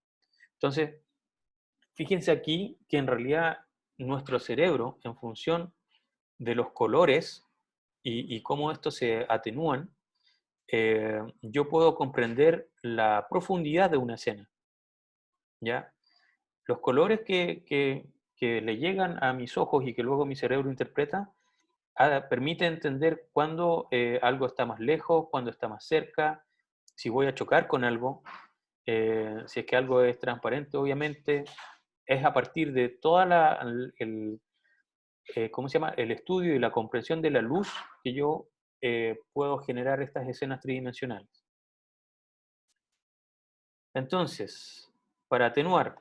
Entonces, fíjense aquí que en realidad nuestro cerebro, en función de los colores y cómo estos se atenúan, yo puedo comprender la profundidad de una escena, ¿ya? Los colores que le llegan a mis ojos y que luego mi cerebro interpreta, permite entender cuándo algo está más lejos, cuándo está más cerca, si voy a chocar con algo, si es que algo es transparente, obviamente, es a partir de toda ¿cómo se llama? El estudio y la comprensión de la luz que yo puedo generar estas escenas tridimensionales. Entonces, para atenuar,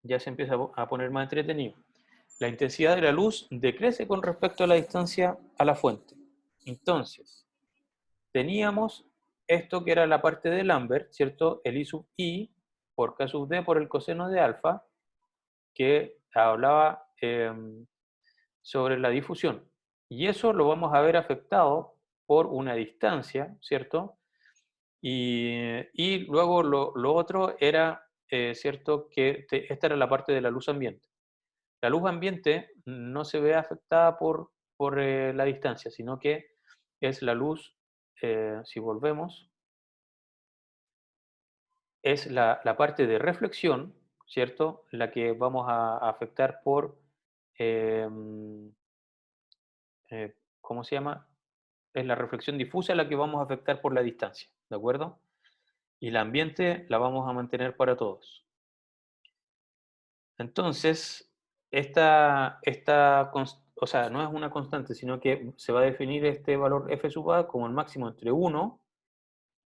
ya se empieza a poner más entretenido. la intensidad de la luz decrece con respecto a la distancia a la fuente. Entonces, teníamos esto que era la parte de Lambert, ¿cierto? El I sub I por K sub D por el coseno de alfa, que hablaba sobre la difusión. Y eso lo vamos a ver afectado por una distancia, ¿cierto? Y luego lo otro era, ¿cierto? Que esta era la parte de la luz ambiente. La luz ambiente no se ve afectada por la distancia, sino que es la luz, si volvemos, es la parte de reflexión, ¿cierto? La que vamos a afectar por, eh, ¿cómo se llama? Es la reflexión difusa la que vamos a afectar por la distancia, ¿de acuerdo? Y la ambiente la vamos a mantener para todos. Entonces, o sea, no es una constante, sino que se va a definir este valor f sub a como el máximo entre 1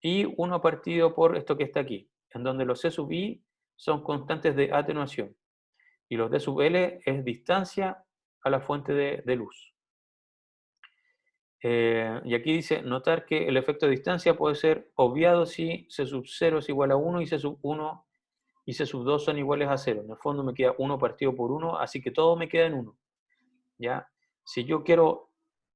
y 1 partido por esto que está aquí, en donde los c sub i son constantes de atenuación y los d sub l es distancia a la fuente de luz. Y aquí dice, notar que el efecto de distancia puede ser obviado si C sub 0 es igual a 1 y C sub 1 y C sub 2 son iguales a 0. En el fondo me queda 1 partido por 1, así que todo me queda en 1. ¿Ya? Si yo quiero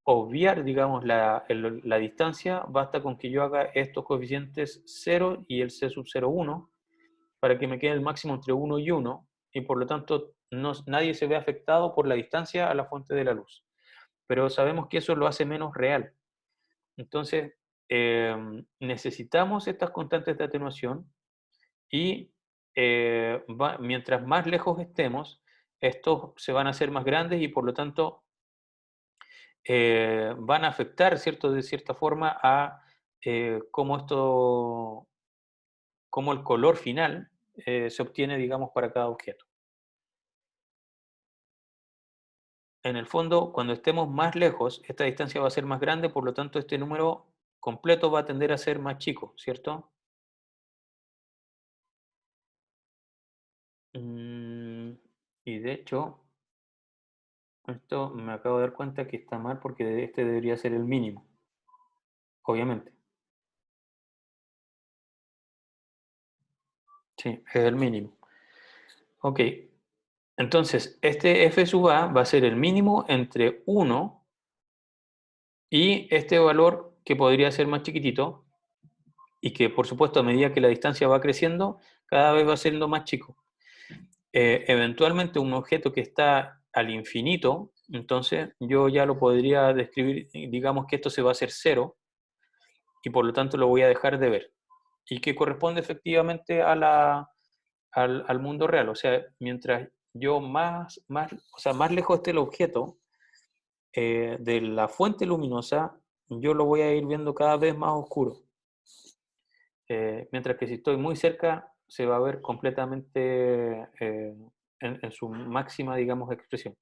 obviar, digamos, la distancia, basta con que yo haga estos coeficientes 0 y el C sub 0, 1, para que me quede el máximo entre 1 y 1, y por lo tanto nadie se ve afectado por la distancia a la fuente de la luz. Pero sabemos que eso lo hace menos real. Entonces, necesitamos estas constantes de atenuación y mientras más lejos estemos, estos se van a hacer más grandes y por lo tanto van a afectar, ¿cierto? De cierta forma a cómo cómo el color final se obtiene, digamos, para cada objeto. En el fondo, cuando estemos más lejos, esta distancia va a ser más grande, por lo tanto, este número completo va a tender a ser más chico, ¿cierto? Mm, y de hecho, esto me acabo de dar cuenta que está mal porque este debería ser el mínimo, obviamente. Sí, es el mínimo. Ok, entonces este f sub a va a ser el mínimo entre 1 y este valor que podría ser más chiquitito y que por supuesto a medida que la distancia va creciendo, cada vez va siendo más chico. Eventualmente un objeto que está al infinito, entonces yo ya lo podría describir, digamos que esto se va a hacer cero y por lo tanto lo voy a dejar de ver. Y que corresponde efectivamente al mundo real. O sea, mientras yo o sea, más lejos esté el objeto de la fuente luminosa, yo lo voy a ir viendo cada vez más oscuro. Mientras que si estoy muy cerca, se va a ver completamente en su máxima, digamos, expresión.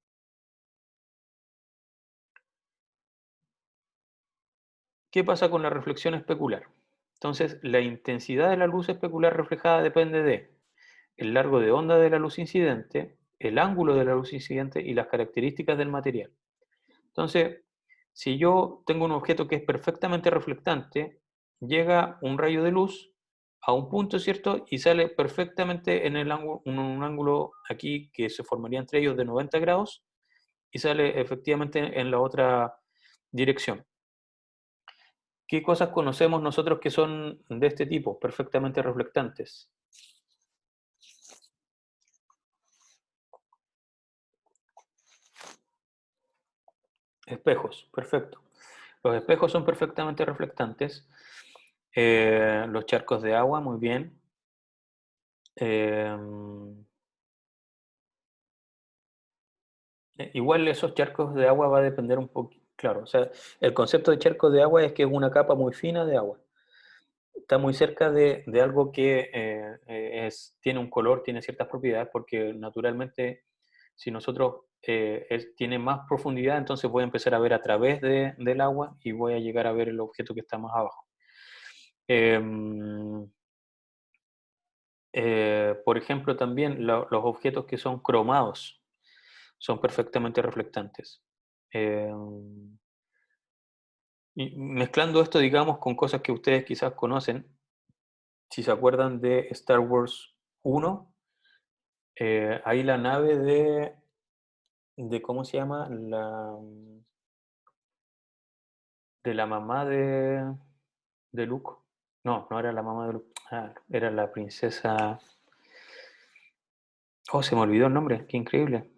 ¿Qué pasa con la reflexión especular? Entonces, la intensidad de la luz especular reflejada depende de el largo de onda de la luz incidente, el ángulo de la luz incidente y las características del material. Entonces, si yo tengo un objeto que es perfectamente reflectante, llega un rayo de luz a un punto, ¿cierto? Y sale perfectamente en un ángulo aquí que se formaría entre ellos de 90 grados y sale efectivamente en la otra dirección. ¿Qué cosas conocemos nosotros que son de este tipo, perfectamente reflectantes? Espejos, perfecto. Los espejos son perfectamente reflectantes. Los charcos de agua, muy bien. Eh, Igual esos charcos de agua va a depender un poco, claro, o sea, el concepto de charco de agua es que es una capa muy fina de agua. Está muy cerca de algo que tiene un color, tiene ciertas propiedades, porque naturalmente si nosotros tiene más profundidad, entonces voy a empezar a ver a través del agua y voy a llegar a ver el objeto que está más abajo. Em, por ejemplo, también los objetos que son cromados. son perfectamente reflectantes. Eh, y mezclando esto, digamos, con cosas que ustedes quizás conocen, si se acuerdan de Star Wars 1, ahí la nave de ¿cómo se llama? De la mamá de Luke. No, no era la mamá de Luke. Ah, era la princesa. Oh, se me olvidó el nombre, qué increíble.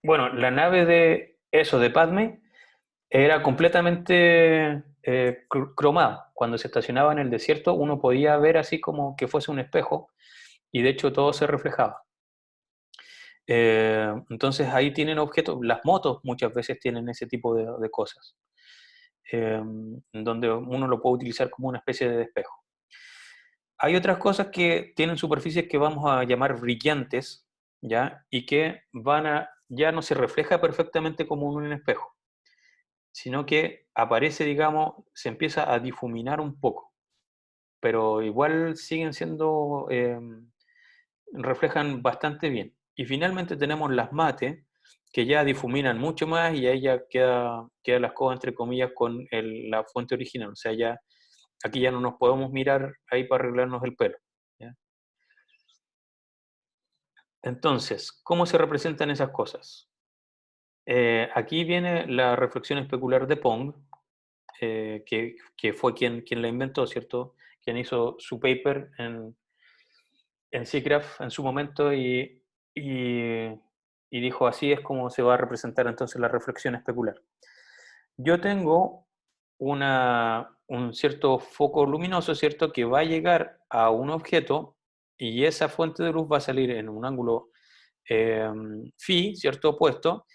Bueno, la nave de eso, de Padme, era completamente cromada. Cuando se estacionaba en el desierto, uno podía ver así como que fuese un espejo y de hecho todo se reflejaba. Entonces ahí tienen objetos, las motos muchas veces tienen ese tipo de cosas, donde uno lo puede utilizar como una especie de espejo. Hay otras cosas que tienen superficies que vamos a llamar brillantes, ¿ya? Y que ya no se refleja perfectamente como en un espejo, sino que aparece, digamos, se empieza a difuminar un poco, pero igual siguen siendo, reflejan bastante bien. Y finalmente tenemos las mate, que ya difuminan mucho más y ahí ya queda la escoba, entre comillas, con la fuente original. O sea, ya aquí ya no nos podemos mirar ahí para arreglarnos el pelo. ¿Ya? Entonces, ¿cómo se representan esas cosas? Aquí viene la reflexión especular de Pong, que fue quien la inventó, ¿cierto? Quien hizo su paper en SIGGRAPH en su momento y, y dijo, así es como se va a representar entonces la reflexión especular. Yo tengo un cierto foco luminoso, ¿cierto? Que va a llegar a un objeto y esa fuente de luz va a salir en un ángulo eh, phi, ¿cierto? Opuesto,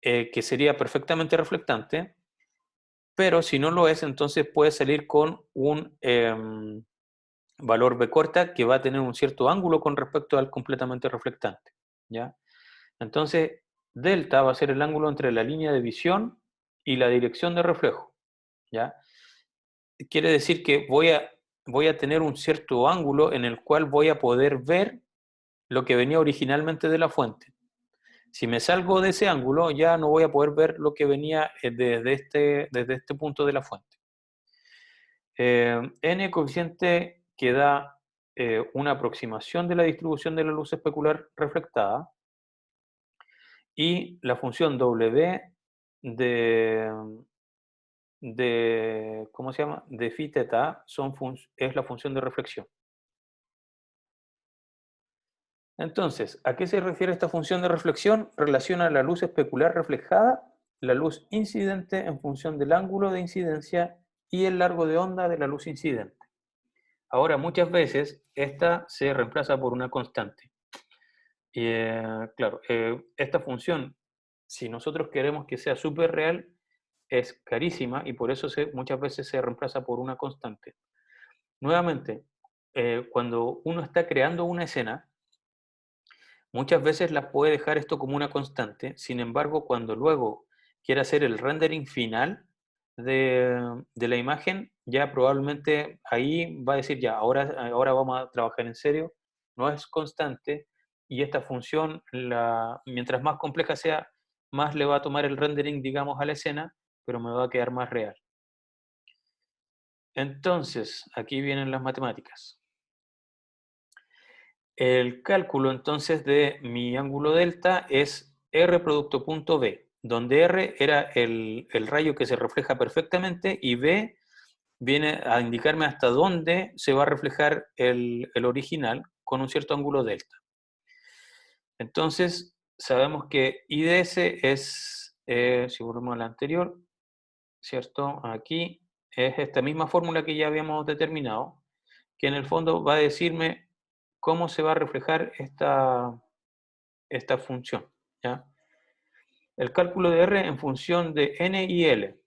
que sería perfectamente reflectante, pero si no lo es, entonces puede salir con un valor B corta que va a tener un cierto ángulo con respecto al completamente reflectante, ¿ya? Entonces, delta va a ser el ángulo entre la línea de visión y la dirección de reflejo, ¿ya? Quiere decir que voy a tener un cierto ángulo en el cual voy a poder ver lo que venía originalmente de la fuente. Si me salgo de ese ángulo, ya no voy a poder ver lo que venía desde este punto de la fuente. N coeficiente que da una aproximación de la distribución de la luz especular reflectada y la función W de, ¿cómo se llama? De phi teta es la función de reflexión. Entonces, ¿a qué se refiere esta función de reflexión? Relaciona la luz especular reflejada, la luz incidente en función del ángulo de incidencia y el largo de onda de la luz incidente. Ahora, muchas veces esta se reemplaza por una constante. Y claro, esta función, si nosotros queremos que sea súper real, es carísima y por eso muchas veces se reemplaza por una constante. Nuevamente, cuando uno está creando una escena, muchas veces la puede dejar esto como una constante, sin embargo, cuando luego quiere hacer el rendering final de la imagen, ya probablemente ahí va a decir, ya, ahora vamos a trabajar en serio, no es constante, y esta función, mientras más compleja sea, más le va a tomar el rendering, digamos, a la escena, pero me va a quedar más real. Entonces, aquí vienen las matemáticas. El cálculo entonces de mi ángulo delta es R producto punto B, donde R era el rayo que se refleja perfectamente y B viene a indicarme hasta dónde se va a reflejar el original con un cierto ángulo delta. Entonces, sabemos que IDS es, si volvemos a la anterior, ¿cierto? Aquí es esta misma fórmula que ya habíamos determinado, que en el fondo va a decirme cómo se va a reflejar esta función, ¿ya? El cálculo de R en función de N y L.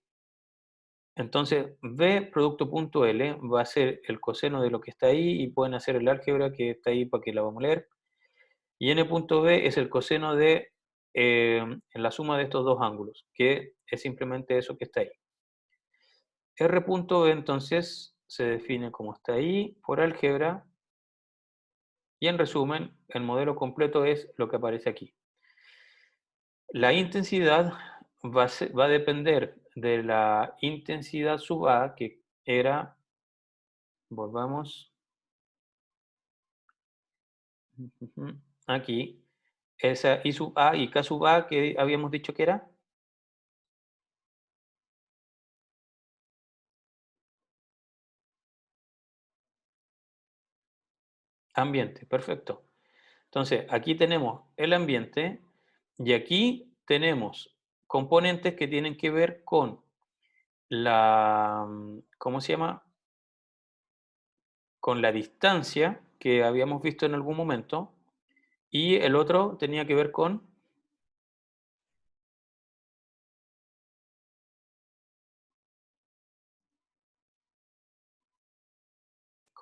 Entonces, B producto punto L va a ser el coseno de lo que está ahí y pueden hacer el álgebra que está ahí para que la vamos a leer. Y N punto B es el coseno de la suma de estos dos ángulos, que es simplemente eso que está ahí. R punto B entonces se define como está ahí por álgebra Y en resumen, el modelo completo es lo que aparece aquí. La intensidad va a depender de la intensidad sub A, que era, volvamos, aquí, esa I sub A y K sub A que habíamos dicho que era ambiente, perfecto. Entonces, aquí tenemos el ambiente y aquí tenemos componentes que tienen que ver con la, ¿cómo se llama? Con la distancia que habíamos visto en algún momento y el otro tenía que ver con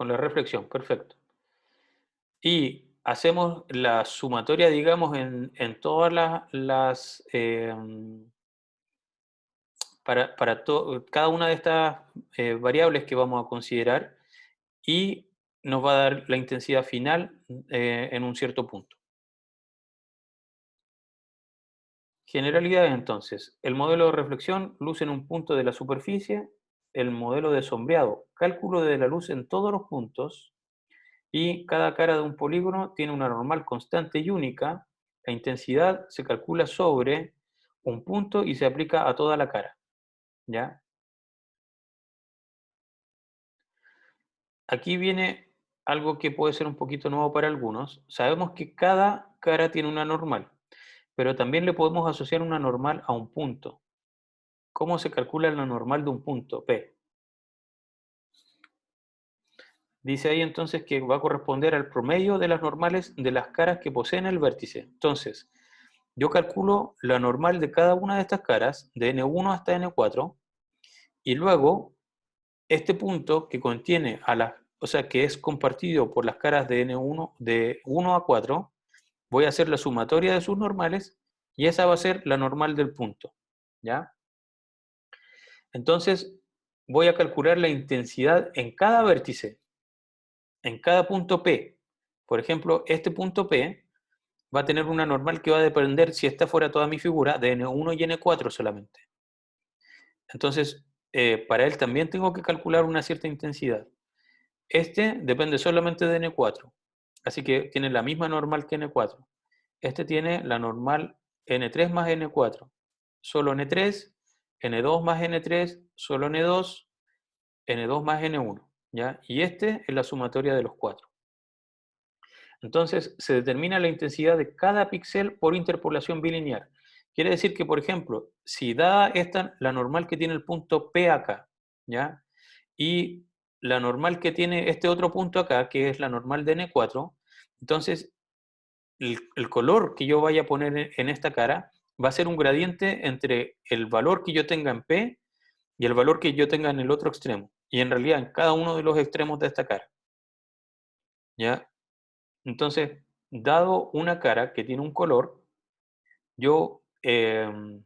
la reflexión, perfecto. Y hacemos la sumatoria, digamos, en todas cada una de estas variables que vamos a considerar y nos va a dar la intensidad final en un cierto punto. Generalidades entonces. El modelo de reflexión, luz en un punto de la superficie. El modelo de sombreado, cálculo de la luz en todos los puntos. Y cada cara de un polígono tiene una normal constante y única. La intensidad se calcula sobre un punto y se aplica a toda la cara. ¿Ya? Aquí viene algo que puede ser un poquito nuevo para algunos. Sabemos que cada cara tiene una normal, pero también le podemos asociar una normal a un punto. ¿Cómo se calcula la normal de un punto? P. Dice ahí entonces que va a corresponder al promedio de las normales de las caras que poseen el vértice. Entonces, yo calculo la normal de cada una de estas caras, de N1 hasta N4, y luego este punto que contiene o sea, que es compartido por las caras de N1 de 1 a 4, voy a hacer la sumatoria de sus normales y esa va a ser la normal del punto. ¿Ya? Entonces, voy a calcular la intensidad en cada vértice, en cada punto P. Por ejemplo, este punto P va a tener una normal que va a depender, si esta fuera toda mi figura, de N1 y N4 solamente. Entonces, para él también tengo que calcular una cierta intensidad. Este depende solamente de N4, así que tiene la misma normal que N4. Este tiene la normal N3 más N4, solo N3, N2 más N3, solo N2, N2 más N1, ¿ya? Y este es la sumatoria de los cuatro. Entonces, se determina la intensidad de cada píxel por interpolación bilineal. Quiere decir que, por ejemplo, si dada esta, la normal que tiene el punto P acá, ¿ya? Y la normal que tiene este otro punto acá, que es la normal de N4, entonces el color que yo vaya a poner en esta cara va a ser un gradiente entre el valor que yo tenga en P y el valor que yo tenga en el otro extremo. Y en realidad en cada uno de los extremos de esta cara, ¿ya? Entonces, dado una cara que tiene un color, yo, el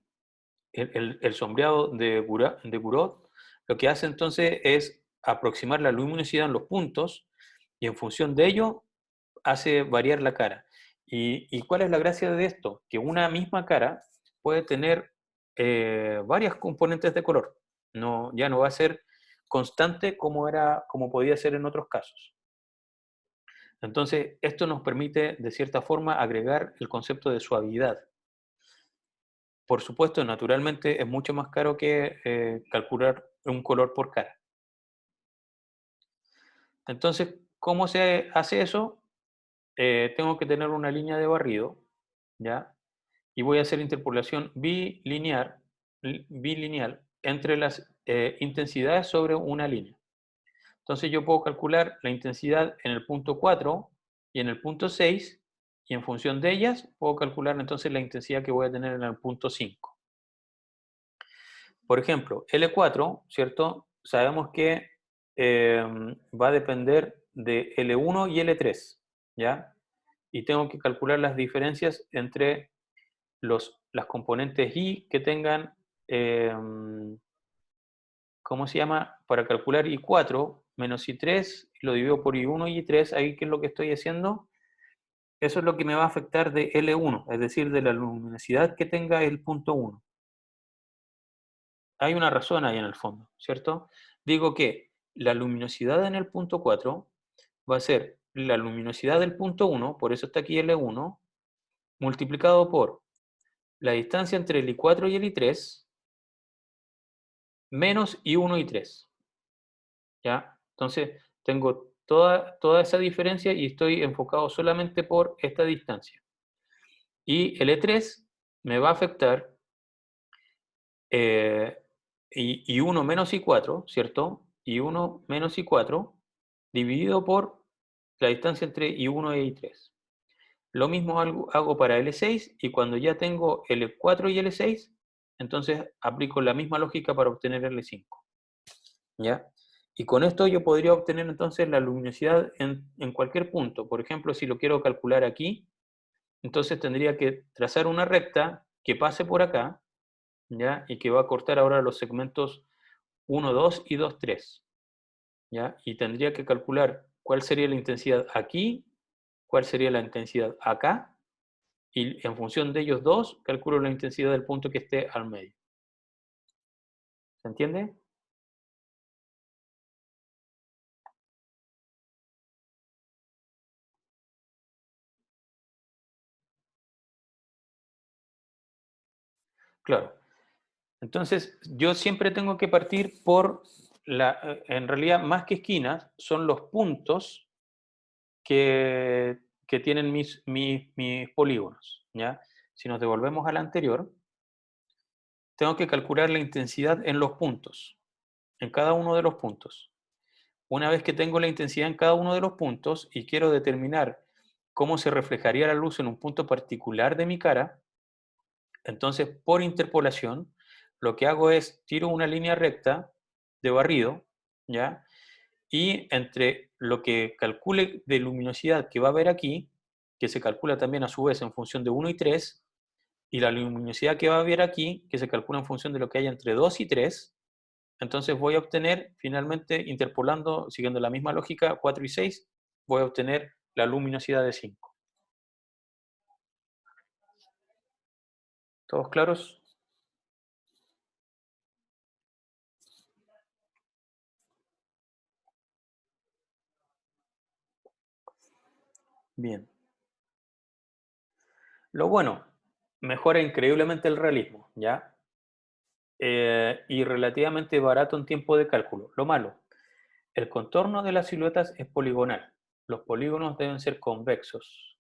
sombreado de Gouraud, lo que hace entonces es aproximar la luminosidad en los puntos y en función de ello hace variar la cara. ¿Y cuál es la gracia de esto? Que una misma cara puede tener varias componentes de color. No, ya no va a ser constante como podía ser en otros casos. Entonces, esto nos permite, de cierta forma, agregar el concepto de suavidad. Por supuesto, naturalmente es mucho más caro que calcular un color por cara. Entonces, ¿cómo se hace eso? Tengo que tener una línea de barrido, ¿ya? Y voy a hacer interpolación bilineal entre las intensidades sobre una línea. Entonces yo puedo calcular la intensidad en el punto 4 y en el punto 6 y en función de ellas puedo calcular entonces la intensidad que voy a tener en el punto 5. Por ejemplo, L4, ¿cierto? Sabemos que va a depender de L1 y L3, ¿ya? Y tengo que calcular las diferencias entre las componentes I que tengan, ¿cómo se llama? Para calcular I4 menos I3, lo divido por I1 y I3, ahí ¿qué es lo que estoy haciendo? Eso es lo que me va a afectar de L1, es decir, de la luminosidad que tenga el punto 1. Hay una razón ahí en el fondo, ¿cierto? Digo que la luminosidad en el punto 4 va a ser la luminosidad del punto 1, por eso está aquí L1, multiplicado por la distancia entre el I4 y el I3, menos I1 y 3. ¿Ya? Entonces, tengo toda esa diferencia y estoy enfocado solamente por esta distancia. Y el E3 me va a afectar eh, I1 menos I4, ¿cierto? I1 menos I4 dividido por la distancia entre I1 e I3. Lo mismo hago para L6 y cuando ya tengo L4 y L6, entonces aplico la misma lógica para obtener L5. ¿Ya? Y con esto yo podría obtener entonces la luminosidad en cualquier punto. Por ejemplo, si lo quiero calcular aquí, entonces tendría que trazar una recta que pase por acá, ¿ya? Y que va a cortar ahora los segmentos 1, 2 y 2, 3. ¿Ya? Y tendría que calcular cuál sería la intensidad aquí, cuál sería la intensidad acá, y en función de ellos dos, calculo la intensidad del punto que esté al medio. ¿Se entiende? Claro. Entonces, yo siempre tengo que partir por en realidad, más que esquinas, son los puntos que tienen mis polígonos, ¿ya? Si nos devolvemos al anterior, tengo que calcular la intensidad en los puntos, en cada uno de los puntos. Una vez que tengo la intensidad en cada uno de los puntos y quiero determinar cómo se reflejaría la luz en un punto particular de mi cara, entonces por interpolación lo que hago es tiro una línea recta de barrido, ¿ya? Y entre lo que calcule de luminosidad que va a haber aquí, que se calcula también a su vez en función de 1 y 3, y la luminosidad que va a haber aquí, que se calcula en función de lo que hay entre 2 y 3, entonces voy a obtener finalmente, interpolando, siguiendo la misma lógica, 4 y 6, voy a obtener la luminosidad de 5. ¿Todos claros? Bien. Lo bueno, mejora increíblemente el realismo, ¿ya? Y relativamente barato en tiempo de cálculo. Lo malo, el contorno de las siluetas es poligonal. Los polígonos deben ser convexos.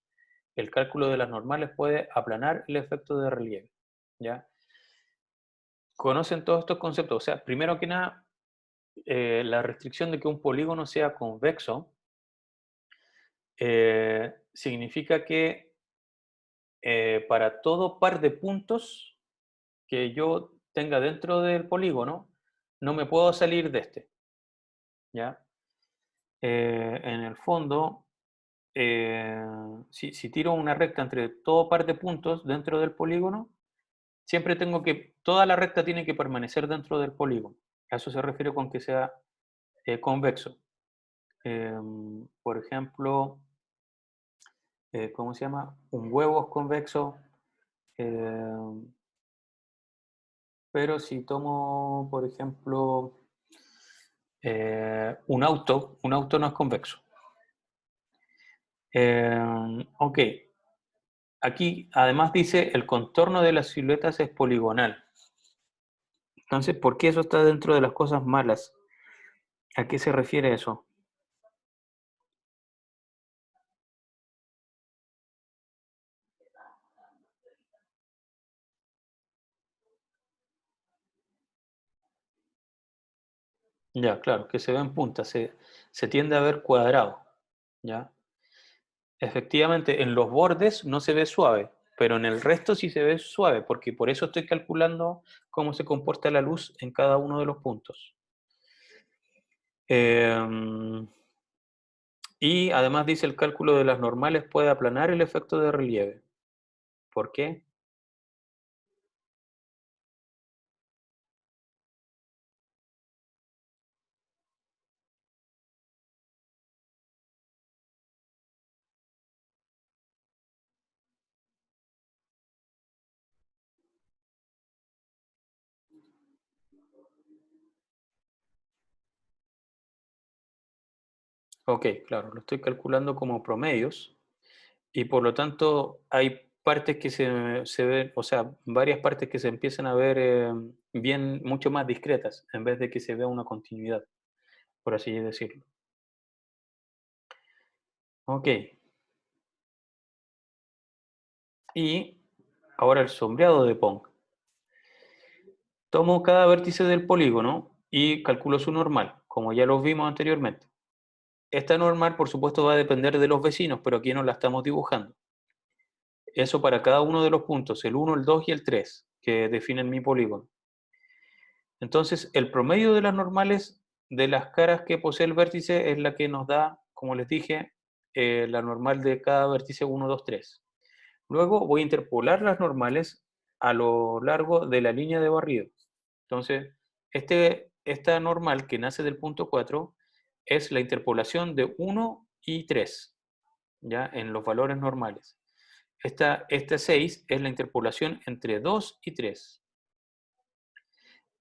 El cálculo de las normales puede aplanar el efecto de relieve, ¿ya? ¿Conocen todos estos conceptos? O sea, primero que nada, la restricción de que un polígono sea convexo significa que para todo par de puntos que yo tenga dentro del polígono, no me puedo salir de este, ¿ya? En el fondo, eh, si tiro una recta entre todo par de puntos dentro del polígono, siempre toda la recta tiene que permanecer dentro del polígono. A eso se refiere con que sea convexo. Por ejemplo, ¿cómo se llama? Un huevo es convexo, eh, pero si tomo, por ejemplo, un auto no es convexo. Ok, aquí además dice el contorno de las siluetas es poligonal. Entonces, ¿por qué eso está dentro de las cosas malas? ¿A qué se refiere eso? Ya, claro, que se ve en punta, se tiende a ver cuadrado, ¿ya? Efectivamente, en los bordes no se ve suave, pero en el resto sí se ve suave, porque por eso estoy calculando cómo se comporta la luz en cada uno de los puntos. Y además dice el cálculo de las normales puede aplanar el efecto de relieve. ¿Por qué? Ok, claro, lo estoy calculando como promedios y por lo tanto hay partes que se ven, o sea, varias partes que se empiezan a ver bien, mucho más discretas, en vez de que se vea una continuidad, por así decirlo. Ok, y ahora el sombreado de Pong. Tomo cada vértice del polígono y calculo su normal, como ya lo vimos anteriormente. Esta normal, por supuesto, va a depender de los vecinos, pero aquí no la estamos dibujando. Eso para cada uno de los puntos, el uno, el 2 y el 3, que definen mi polígono. Entonces, el promedio de las normales de las caras que posee el vértice es la que nos da, como les dije, la normal de cada vértice uno, 2, 3. Luego voy a interpolar las normales a lo largo de la línea de barrido. Entonces, esta normal que nace del punto 4 es la interpolación de uno y 3, ¿ya? En los valores normales. Esta 6 es la interpolación entre 2 y 3.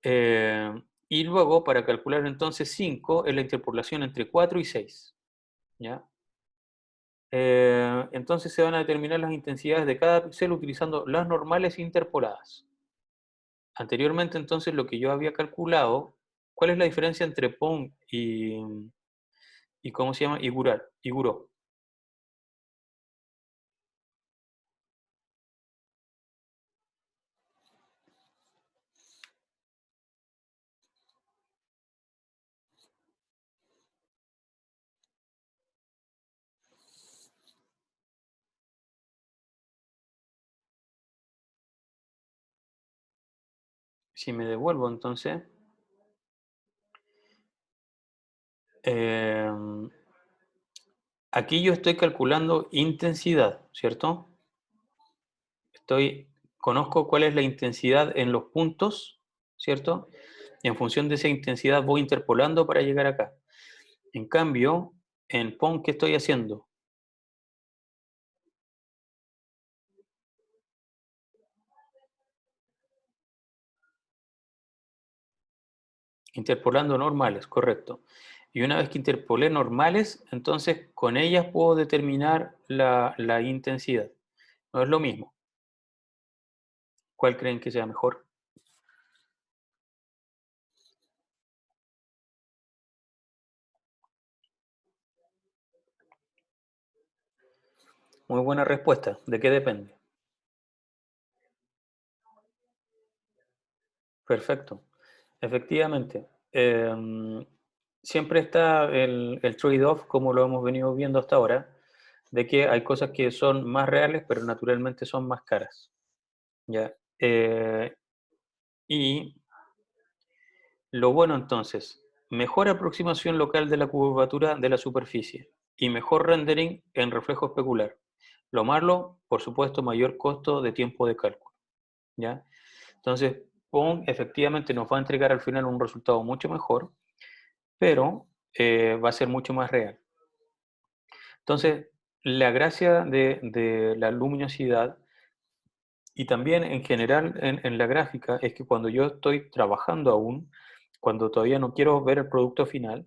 Eh, y luego, para calcular entonces 5 es la interpolación entre 4 y 6. ¿Ya? Entonces se van a determinar las intensidades de cada píxel utilizando las normales interpoladas. Anteriormente, entonces, lo que yo había calculado, ¿cuál es la diferencia entre Pong y cómo se llama? Y Guró. Si me devuelvo, entonces, eh, aquí yo estoy calculando intensidad, ¿cierto? Conozco cuál es la intensidad en los puntos, ¿cierto? Y en función de esa intensidad voy interpolando para llegar acá. En cambio, en PON, ¿qué estoy haciendo? Interpolando normales, correcto. Y una vez que interpolé normales, entonces con ellas puedo determinar la intensidad. No es lo mismo. ¿Cuál creen que sea mejor? Muy buena respuesta. ¿De qué depende? Perfecto. Efectivamente. Siempre está el trade-off, como lo hemos venido viendo hasta ahora, de que hay cosas que son más reales, pero naturalmente son más caras. ¿Ya? Y lo bueno entonces, mejor aproximación local de la curvatura de la superficie y mejor rendering en reflejo especular. Lo malo, por supuesto, mayor costo de tiempo de cálculo. ¿Ya? Entonces, PON efectivamente nos va a entregar al final un resultado mucho mejor, pero va a ser mucho más real. Entonces, la gracia de la luminosidad y también en general en la gráfica es que cuando yo estoy trabajando aún, cuando todavía no quiero ver el producto final,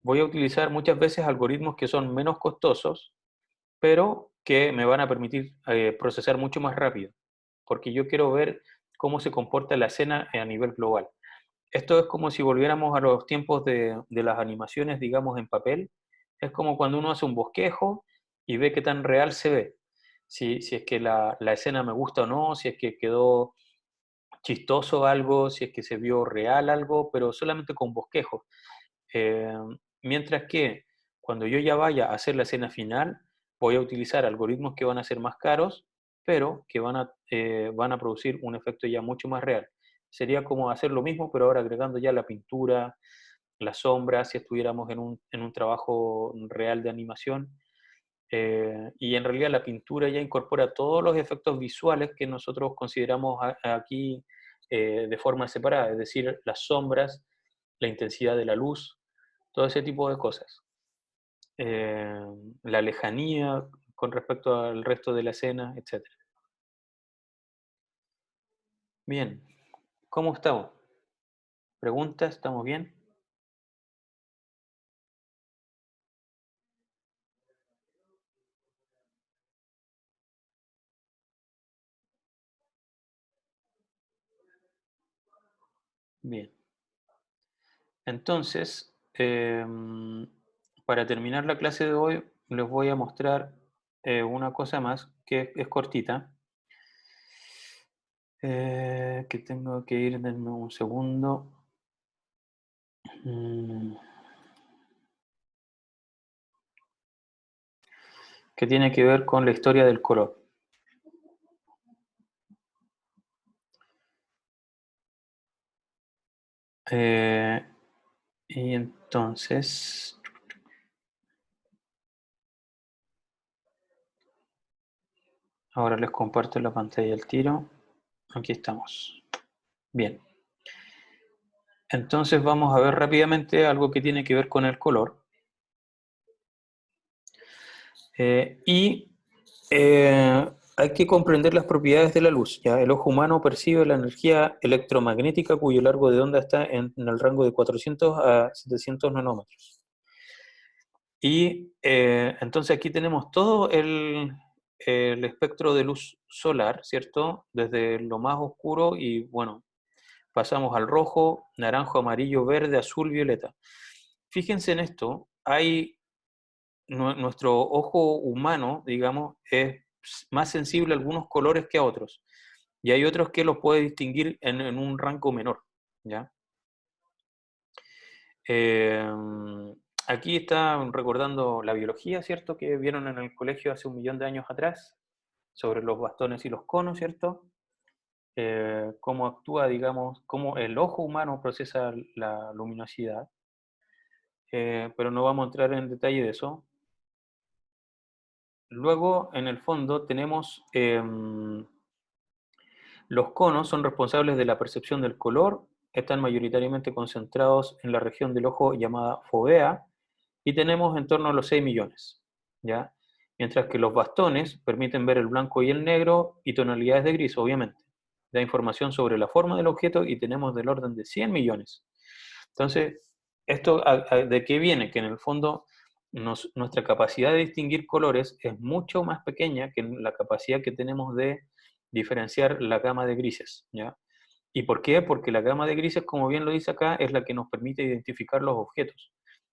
voy a utilizar muchas veces algoritmos que son menos costosos, pero que me van a permitir procesar mucho más rápido, porque yo quiero ver cómo se comporta la escena a nivel global. Esto es como si volviéramos a los tiempos de las animaciones, digamos, en papel. Es como cuando uno hace un bosquejo y ve qué tan real se ve. Si es que la escena me gusta o no, si es que quedó chistoso algo, si es que se vio real algo, pero solamente con bosquejo. Eh, Mientras que cuando yo ya vaya a hacer la escena final, voy a utilizar algoritmos que van a ser más caros, pero que van a producir un efecto ya mucho más real. Sería como hacer lo mismo, pero ahora agregando ya la pintura, la sombra, si estuviéramos en un trabajo real de animación. Y en realidad la pintura ya incorpora todos los efectos visuales que nosotros consideramos aquí de forma separada, es decir, las sombras, la intensidad de la luz, todo ese tipo de cosas. Eh, la lejanía con respecto al resto de la escena, etcétera. Bien, ¿cómo estamos? ¿Preguntas? ¿Estamos bien? Bien. Entonces, para terminar la clase de hoy, les voy a mostrar una cosa más que es cortita. Que tengo que ir, denme un segundo. Mm, que tiene que ver con la historia del color. Eh, y entonces, ahora les comparto la pantalla al tiro. Aquí estamos. Bien. Entonces vamos a ver rápidamente algo que tiene que ver con el color. Y hay que comprender las propiedades de la luz. ¿Ya? El ojo humano percibe la energía electromagnética cuyo largo de onda está en el rango de 400 a 700 nanómetros. Y entonces aquí tenemos todo el espectro de luz solar, ¿cierto? Desde lo más oscuro y bueno, pasamos al rojo, naranjo, amarillo, verde, azul, violeta. Fíjense en esto, nuestro ojo humano, digamos, es más sensible a algunos colores que a otros. Y hay otros que los puede distinguir en un rango menor, ¿ya? Eh, aquí está recordando la biología, ¿cierto? Que vieron en el colegio hace 1 millón de años atrás, sobre los bastones y los conos, ¿cierto? Cómo actúa, digamos, cómo el ojo humano procesa la luminosidad. Pero no vamos a entrar en detalle de eso. Luego, en el fondo, tenemos los conos son responsables de la percepción del color, están mayoritariamente concentrados en la región del ojo llamada fovea y tenemos en torno a los 6 millones, ¿ya? Mientras que los bastones permiten ver el blanco y el negro y tonalidades de gris, obviamente. Da información sobre la forma del objeto y tenemos del orden de 100 millones. Entonces, ¿esto de qué viene? Que en el fondo nuestra capacidad de distinguir colores es mucho más pequeña que la capacidad que tenemos de diferenciar la gama de grises, ¿ya? ¿Y por qué? Porque la gama de grises, como bien lo dice acá, es la que nos permite identificar los objetos,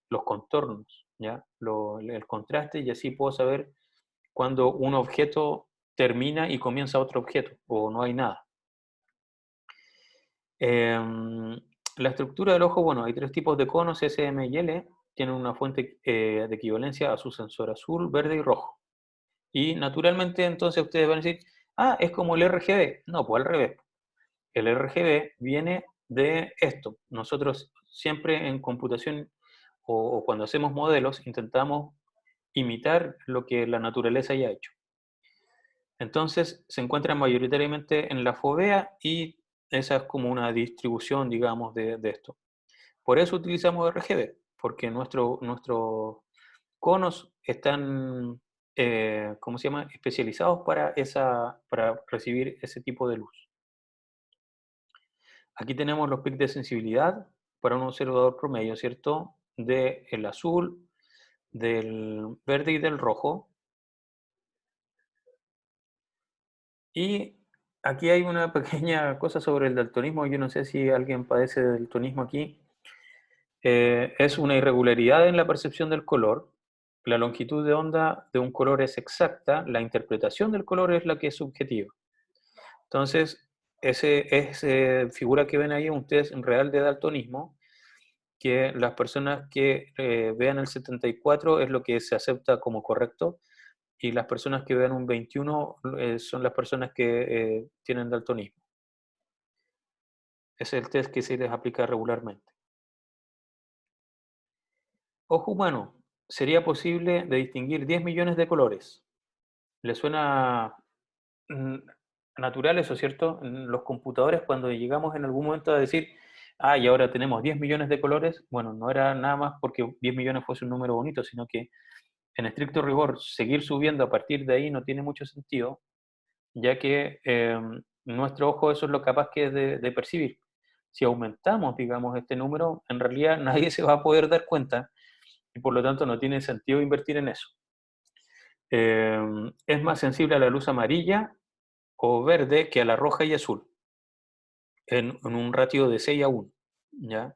los contornos, ¿ya? El contraste, y así puedo saber cuando un objeto termina y comienza otro objeto, o no hay nada. La estructura del ojo, bueno, hay 3 tipos de conos, S, M y L, tienen una fuente de equivalencia a su sensor azul, verde y rojo. Y naturalmente entonces ustedes van a decir, ah, es como el RGB. No, pues al revés. El RGB viene de esto. Nosotros siempre en computación o cuando hacemos modelos intentamos imitar lo que la naturaleza ya ha hecho. Entonces se encuentran mayoritariamente en la fovea y esa es como una distribución, digamos, de esto. Por eso utilizamos RGB, porque nuestros conos están, ¿cómo se llama?, especializados para recibir ese tipo de luz. Aquí tenemos los pics de sensibilidad para un observador promedio, ¿cierto? Del azul, del verde y del rojo. Y aquí hay una pequeña cosa sobre el daltonismo. Yo no sé si alguien padece de daltonismo aquí. Es una irregularidad en la percepción del color. La longitud de onda de un color es exacta, la interpretación del color es la que es subjetiva. Entonces, esa figura que ven ahí es un test real de daltonismo, que las personas que vean el 74 es lo que se acepta como correcto, y las personas que vean un 21 son las personas que tienen daltonismo. Ese es el test que se les aplica regularmente. Ojo humano, sería posible de distinguir 10 millones de colores. ¿Le suena mm, natural eso, cierto? Los computadores, cuando llegamos en algún momento a decir, ah, y ahora tenemos 10 millones de colores, bueno, no era nada más porque 10 millones fuese un número bonito, sino que en estricto rigor, seguir subiendo a partir de ahí no tiene mucho sentido, ya que nuestro ojo eso es lo capaz que es de percibir. Si aumentamos, digamos, este número, en realidad nadie se va a poder dar cuenta y por lo tanto no tiene sentido invertir en eso. Es más sensible a la luz amarilla o verde que a la roja y azul, en un ratio de 6 a 1. ¿ya?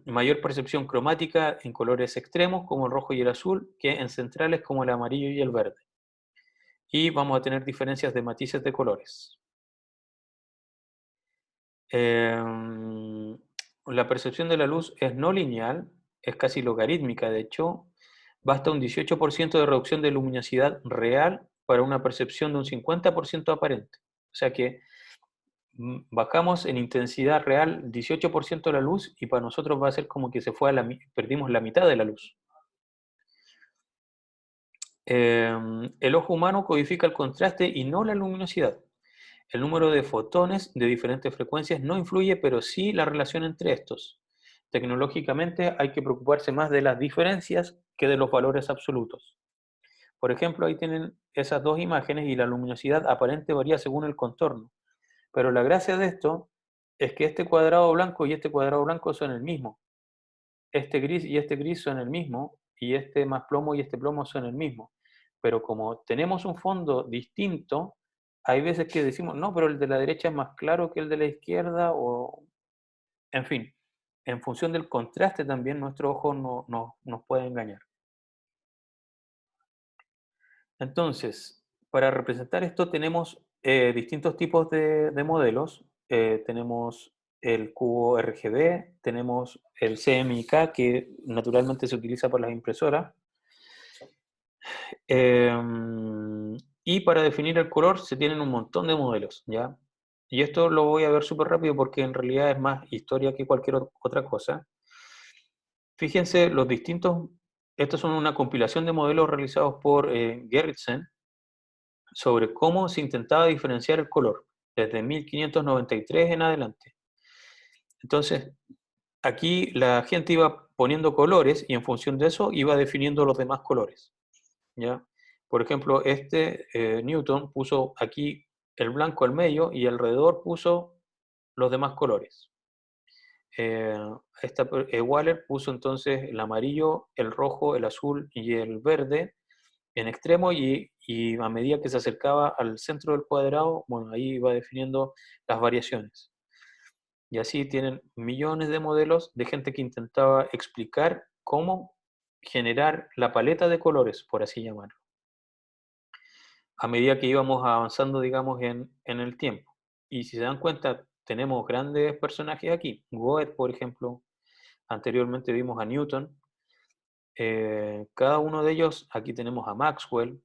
Mayor percepción cromática en colores extremos como el rojo y el azul que en centrales como el amarillo y el verde. Y vamos a tener diferencias de matices de colores. La percepción de la luz es no lineal, es casi logarítmica de hecho. Basta un 18% de reducción de luminosidad real para una percepción de un 50% aparente. O sea que bajamos en intensidad real 18% de la luz y para nosotros va a ser como que perdimos la mitad de la luz. El ojo humano codifica el contraste y no la luminosidad. El número de fotones de diferentes frecuencias no influye, pero sí la relación entre estos. Tecnológicamente hay que preocuparse más de las diferencias que de los valores absolutos. Por ejemplo, ahí tienen esas dos imágenes y la luminosidad aparente varía según el contorno. Pero la gracia de esto es que este cuadrado blanco y este cuadrado blanco son el mismo. Este gris y este gris son el mismo, y este más plomo y este plomo son el mismo. Pero como tenemos un fondo distinto, hay veces que decimos, no, pero el de la derecha es más claro que el de la izquierda, o en fin, en función del contraste también nuestro ojo nos puede engañar. Entonces, para representar esto tenemos distintos tipos de modelos. Tenemos el cubo RGB, tenemos el CMYK, que naturalmente se utiliza por las impresoras. Y para definir el color se tienen un montón de modelos, ¿ya? Y esto lo voy a ver súper rápido porque en realidad es más historia que cualquier otra cosa. Fíjense, estos son una compilación de modelos realizados por Gerritsen sobre cómo se intentaba diferenciar el color desde 1593 en adelante. Entonces, aquí la gente iba poniendo colores y en función de eso iba definiendo los demás colores, ¿ya? Por ejemplo, Newton puso aquí el blanco al medio y alrededor puso los demás colores. Eh, Waller puso entonces el amarillo, el rojo, el azul y el verde en extremo y a medida que se acercaba al centro del cuadrado, bueno, ahí iba definiendo las variaciones. Y así tienen millones de modelos de gente que intentaba explicar cómo generar la paleta de colores, por así llamarlo, a medida que íbamos avanzando, digamos, en el tiempo. Y si se dan cuenta, tenemos grandes personajes aquí. Goethe, por ejemplo, anteriormente vimos a Newton. Cada uno de ellos, aquí tenemos a Maxwell,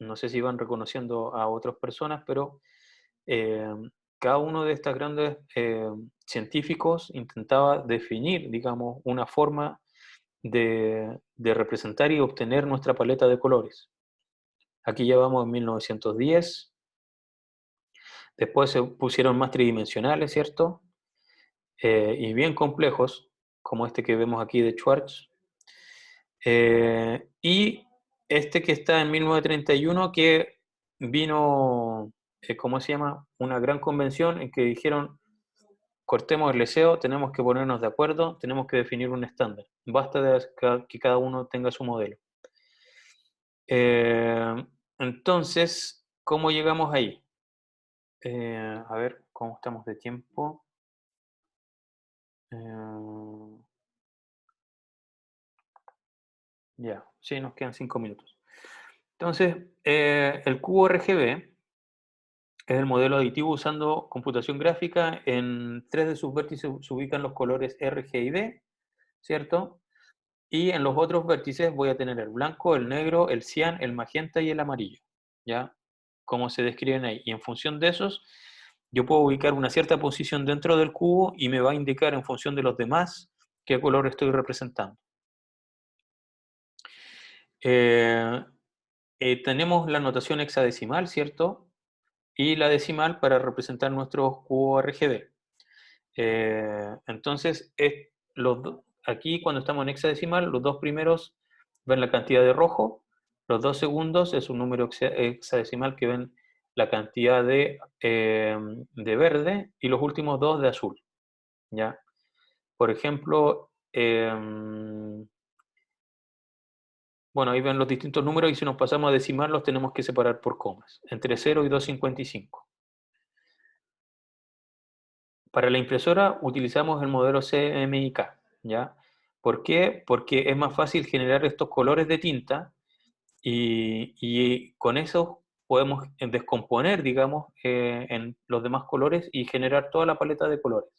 no sé si van reconociendo a otras personas, pero eh, cada uno de estos grandes científicos intentaba definir, digamos, una forma de representar y obtener nuestra paleta de colores. Aquí ya vamos en 1910, después se pusieron más tridimensionales, ¿cierto? Y bien complejos, como este que vemos aquí de Schwartz. Y este que está en 1931, que vino, ¿cómo se llama? Una gran convención en que dijeron, cortemos el deseo, tenemos que ponernos de acuerdo, tenemos que definir un estándar. Basta de que cada uno tenga su modelo. Entonces, ¿cómo llegamos ahí? A ver, ¿cómo estamos de tiempo? Ya, sí, nos quedan 5 minutos. Entonces, el cubo RGB es el modelo aditivo usando computación gráfica. En 3 de sus vértices se ubican los colores R, G y B, ¿cierto? Y en los otros vértices voy a tener el blanco, el negro, el cian, el magenta y el amarillo, ¿ya? Como se describen ahí. Y en función de esos, yo puedo ubicar una cierta posición dentro del cubo y me va a indicar en función de los demás qué color estoy representando. Eh, Tenemos la notación hexadecimal, ¿cierto? Y la decimal para representar nuestro cubo RGB. Entonces, aquí cuando estamos en hexadecimal, los dos primeros ven la cantidad de rojo, los dos segundos es un número hexadecimal que ven la cantidad de verde y los últimos dos de azul, ¿ya? Por ejemplo, bueno, ahí ven los distintos números y si nos pasamos a decimal los tenemos que separar por comas, entre 0 y 255. Para la impresora utilizamos el modelo CMYK, ¿ya? ¿Por qué? Porque es más fácil generar estos colores de tinta y con eso podemos descomponer, digamos, en los demás colores y generar toda la paleta de colores.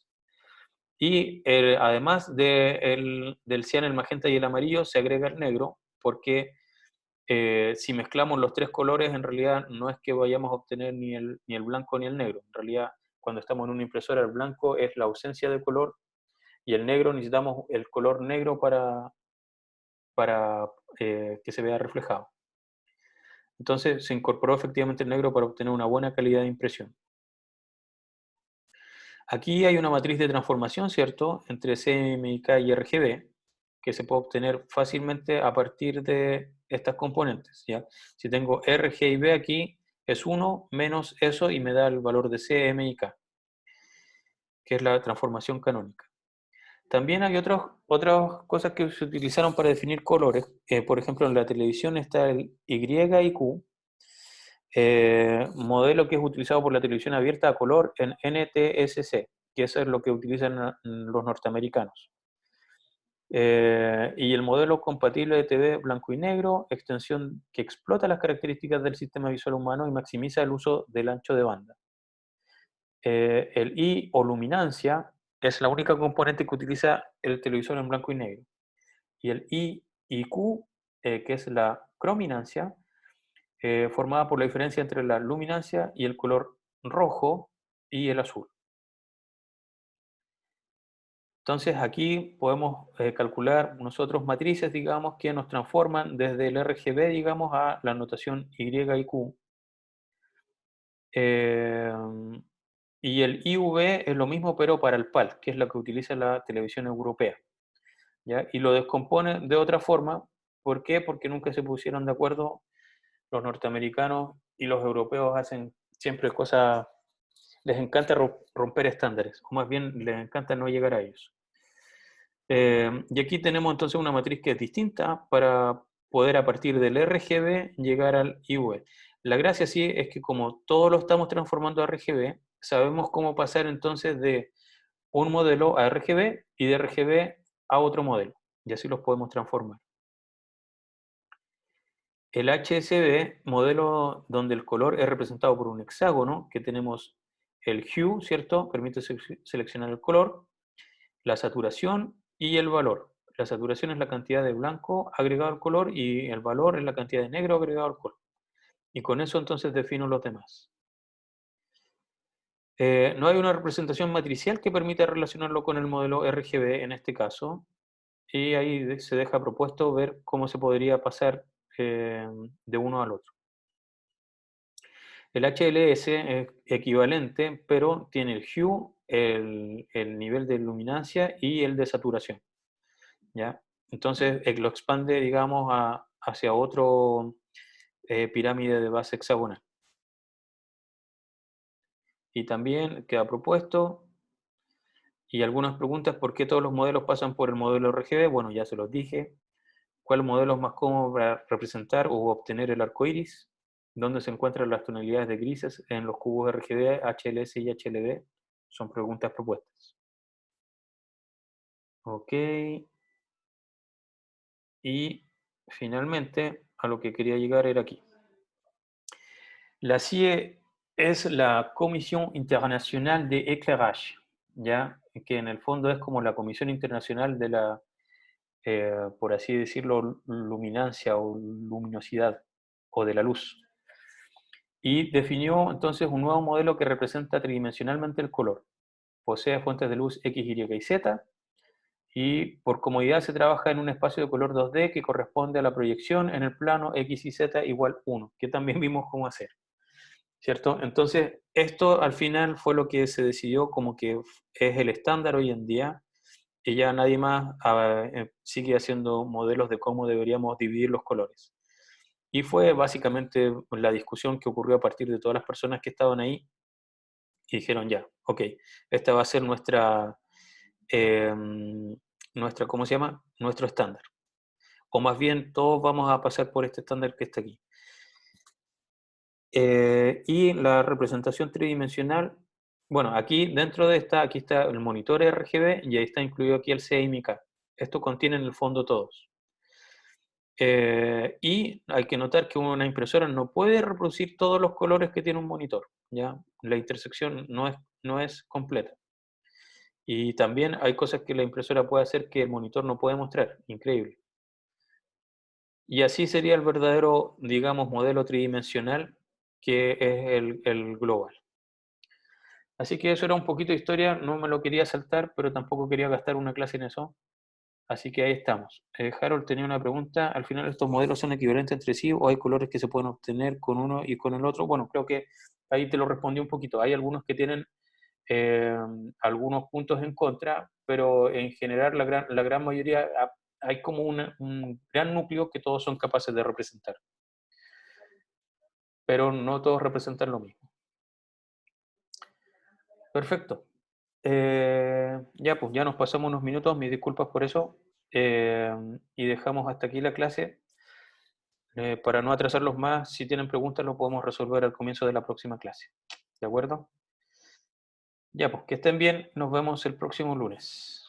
Y además del cian, el magenta y el amarillo, se agrega el negro, porque si mezclamos los tres colores, en realidad no es que vayamos a obtener ni el blanco ni el negro. En realidad, cuando estamos en una impresora, el blanco es la ausencia de color y el negro necesitamos el color negro para que se vea reflejado. Entonces se incorporó efectivamente el negro para obtener una buena calidad de impresión. Aquí hay una matriz de transformación, ¿cierto?, entre CMYK y RGB, que se puede obtener fácilmente a partir de estas componentes, ¿ya? Si tengo R, G y B aquí, es 1 menos eso y me da el valor de CMYK, que es la transformación canónica. También hay otras cosas que se utilizaron para definir colores. Por ejemplo, en la televisión está el Y Q, modelo que es utilizado por la televisión abierta a color en NTSC, que eso es lo que utilizan los norteamericanos. Y el modelo compatible de TV blanco y negro, extensión que explota las características del sistema visual humano y maximiza el uso del ancho de banda. El I o luminancia es la única componente que utiliza el televisor en blanco y negro. Y el I y Q, que es la crominancia, formada por la diferencia entre la luminancia y el color rojo y el azul. Entonces aquí podemos calcular nosotros matrices, digamos, que nos transforman desde el RGB, digamos, a la notación Y y Q. Y el IV es lo mismo, pero para el PAL, que es lo que utiliza la televisión europea, ¿ya? Y lo descompone de otra forma. ¿Por qué? Porque nunca se pusieron de acuerdo. Los norteamericanos y los europeos hacen siempre cosas, les encanta romper estándares, o más bien les encanta no llegar a ellos. Y aquí tenemos entonces una matriz que es distinta para poder a partir del RGB llegar al IV. La gracia sí es que como todo lo estamos transformando a RGB, sabemos cómo pasar entonces de un modelo a RGB y de RGB a otro modelo, y así los podemos transformar. El HSV, modelo donde el color es representado por un hexágono, que tenemos el hue, ¿cierto? Permite seleccionar el color, la saturación y el valor. La saturación es la cantidad de blanco agregado al color y el valor es la cantidad de negro agregado al color. Y con eso entonces defino los demás. No hay una representación matricial que permita relacionarlo con el modelo RGB en este caso, y ahí se deja propuesto ver cómo se podría pasar de uno al otro. El HLS es equivalente, pero tiene el hue, el nivel de luminancia y el de saturación, ¿ya? Entonces lo expande, digamos, hacia otro pirámide de base hexagonal. Y también queda propuesto, y algunas preguntas, ¿por qué todos los modelos pasan por el modelo RGB? Bueno, ya se los dije. ¿Cuál modelo es más cómodo para representar o obtener el arco iris? ¿Dónde se encuentran las tonalidades de grises en los cubos RGB, HLS y HLD? Son preguntas propuestas. Ok. Y finalmente, a lo que quería llegar era aquí. La CIE es la Comisión Internacional de Éclairage, ¿ya? Que en el fondo es como la Comisión Internacional de la, por así decirlo, luminancia o luminosidad o de la luz. Y definió entonces un nuevo modelo que representa tridimensionalmente el color. Posee fuentes de luz X, Y y Z, y por comodidad se trabaja en un espacio de color 2D que corresponde a la proyección en el plano X y Z igual 1, que también vimos cómo hacer, ¿cierto? Entonces, esto al final fue lo que se decidió como que es el estándar hoy en día, y ya nadie más sigue haciendo modelos de cómo deberíamos dividir los colores. Y fue básicamente la discusión que ocurrió a partir de todas las personas que estaban ahí y dijeron ya, ok, esta va a ser nuestra, ¿cómo se llama? Nuestro estándar. O más bien todos vamos a pasar por este estándar que está aquí. Y la representación tridimensional Bueno, aquí dentro de esta, aquí está el monitor RGB y ahí está incluido aquí el CMYK. Esto contiene en el fondo todos. Y hay que notar que una impresora no puede reproducir todos los colores que tiene un monitor, ¿ya? La intersección no es completa. Y también hay cosas que la impresora puede hacer que el monitor no puede mostrar, increíble. Y así sería el verdadero, digamos, modelo tridimensional que es el global. Así que eso era un poquito de historia, no me lo quería saltar, pero tampoco quería gastar una clase en eso. Así que ahí estamos. Harold tenía una pregunta. ¿Al final estos modelos son equivalentes entre sí o hay colores que se pueden obtener con uno y con el otro? Bueno, creo que ahí te lo respondí un poquito. Hay algunos que tienen eh, algunos puntos en contra, pero en general la gran mayoría hay como un gran núcleo que todos son capaces de representar, pero no todos representan lo mismo. Perfecto. Ya, pues ya nos pasamos unos minutos, mis disculpas por eso, y dejamos hasta aquí la clase. Para no atrasarlos más, si tienen preguntas lo podemos resolver al comienzo de la próxima clase. ¿De acuerdo? Ya, pues que estén bien, nos vemos el próximo lunes.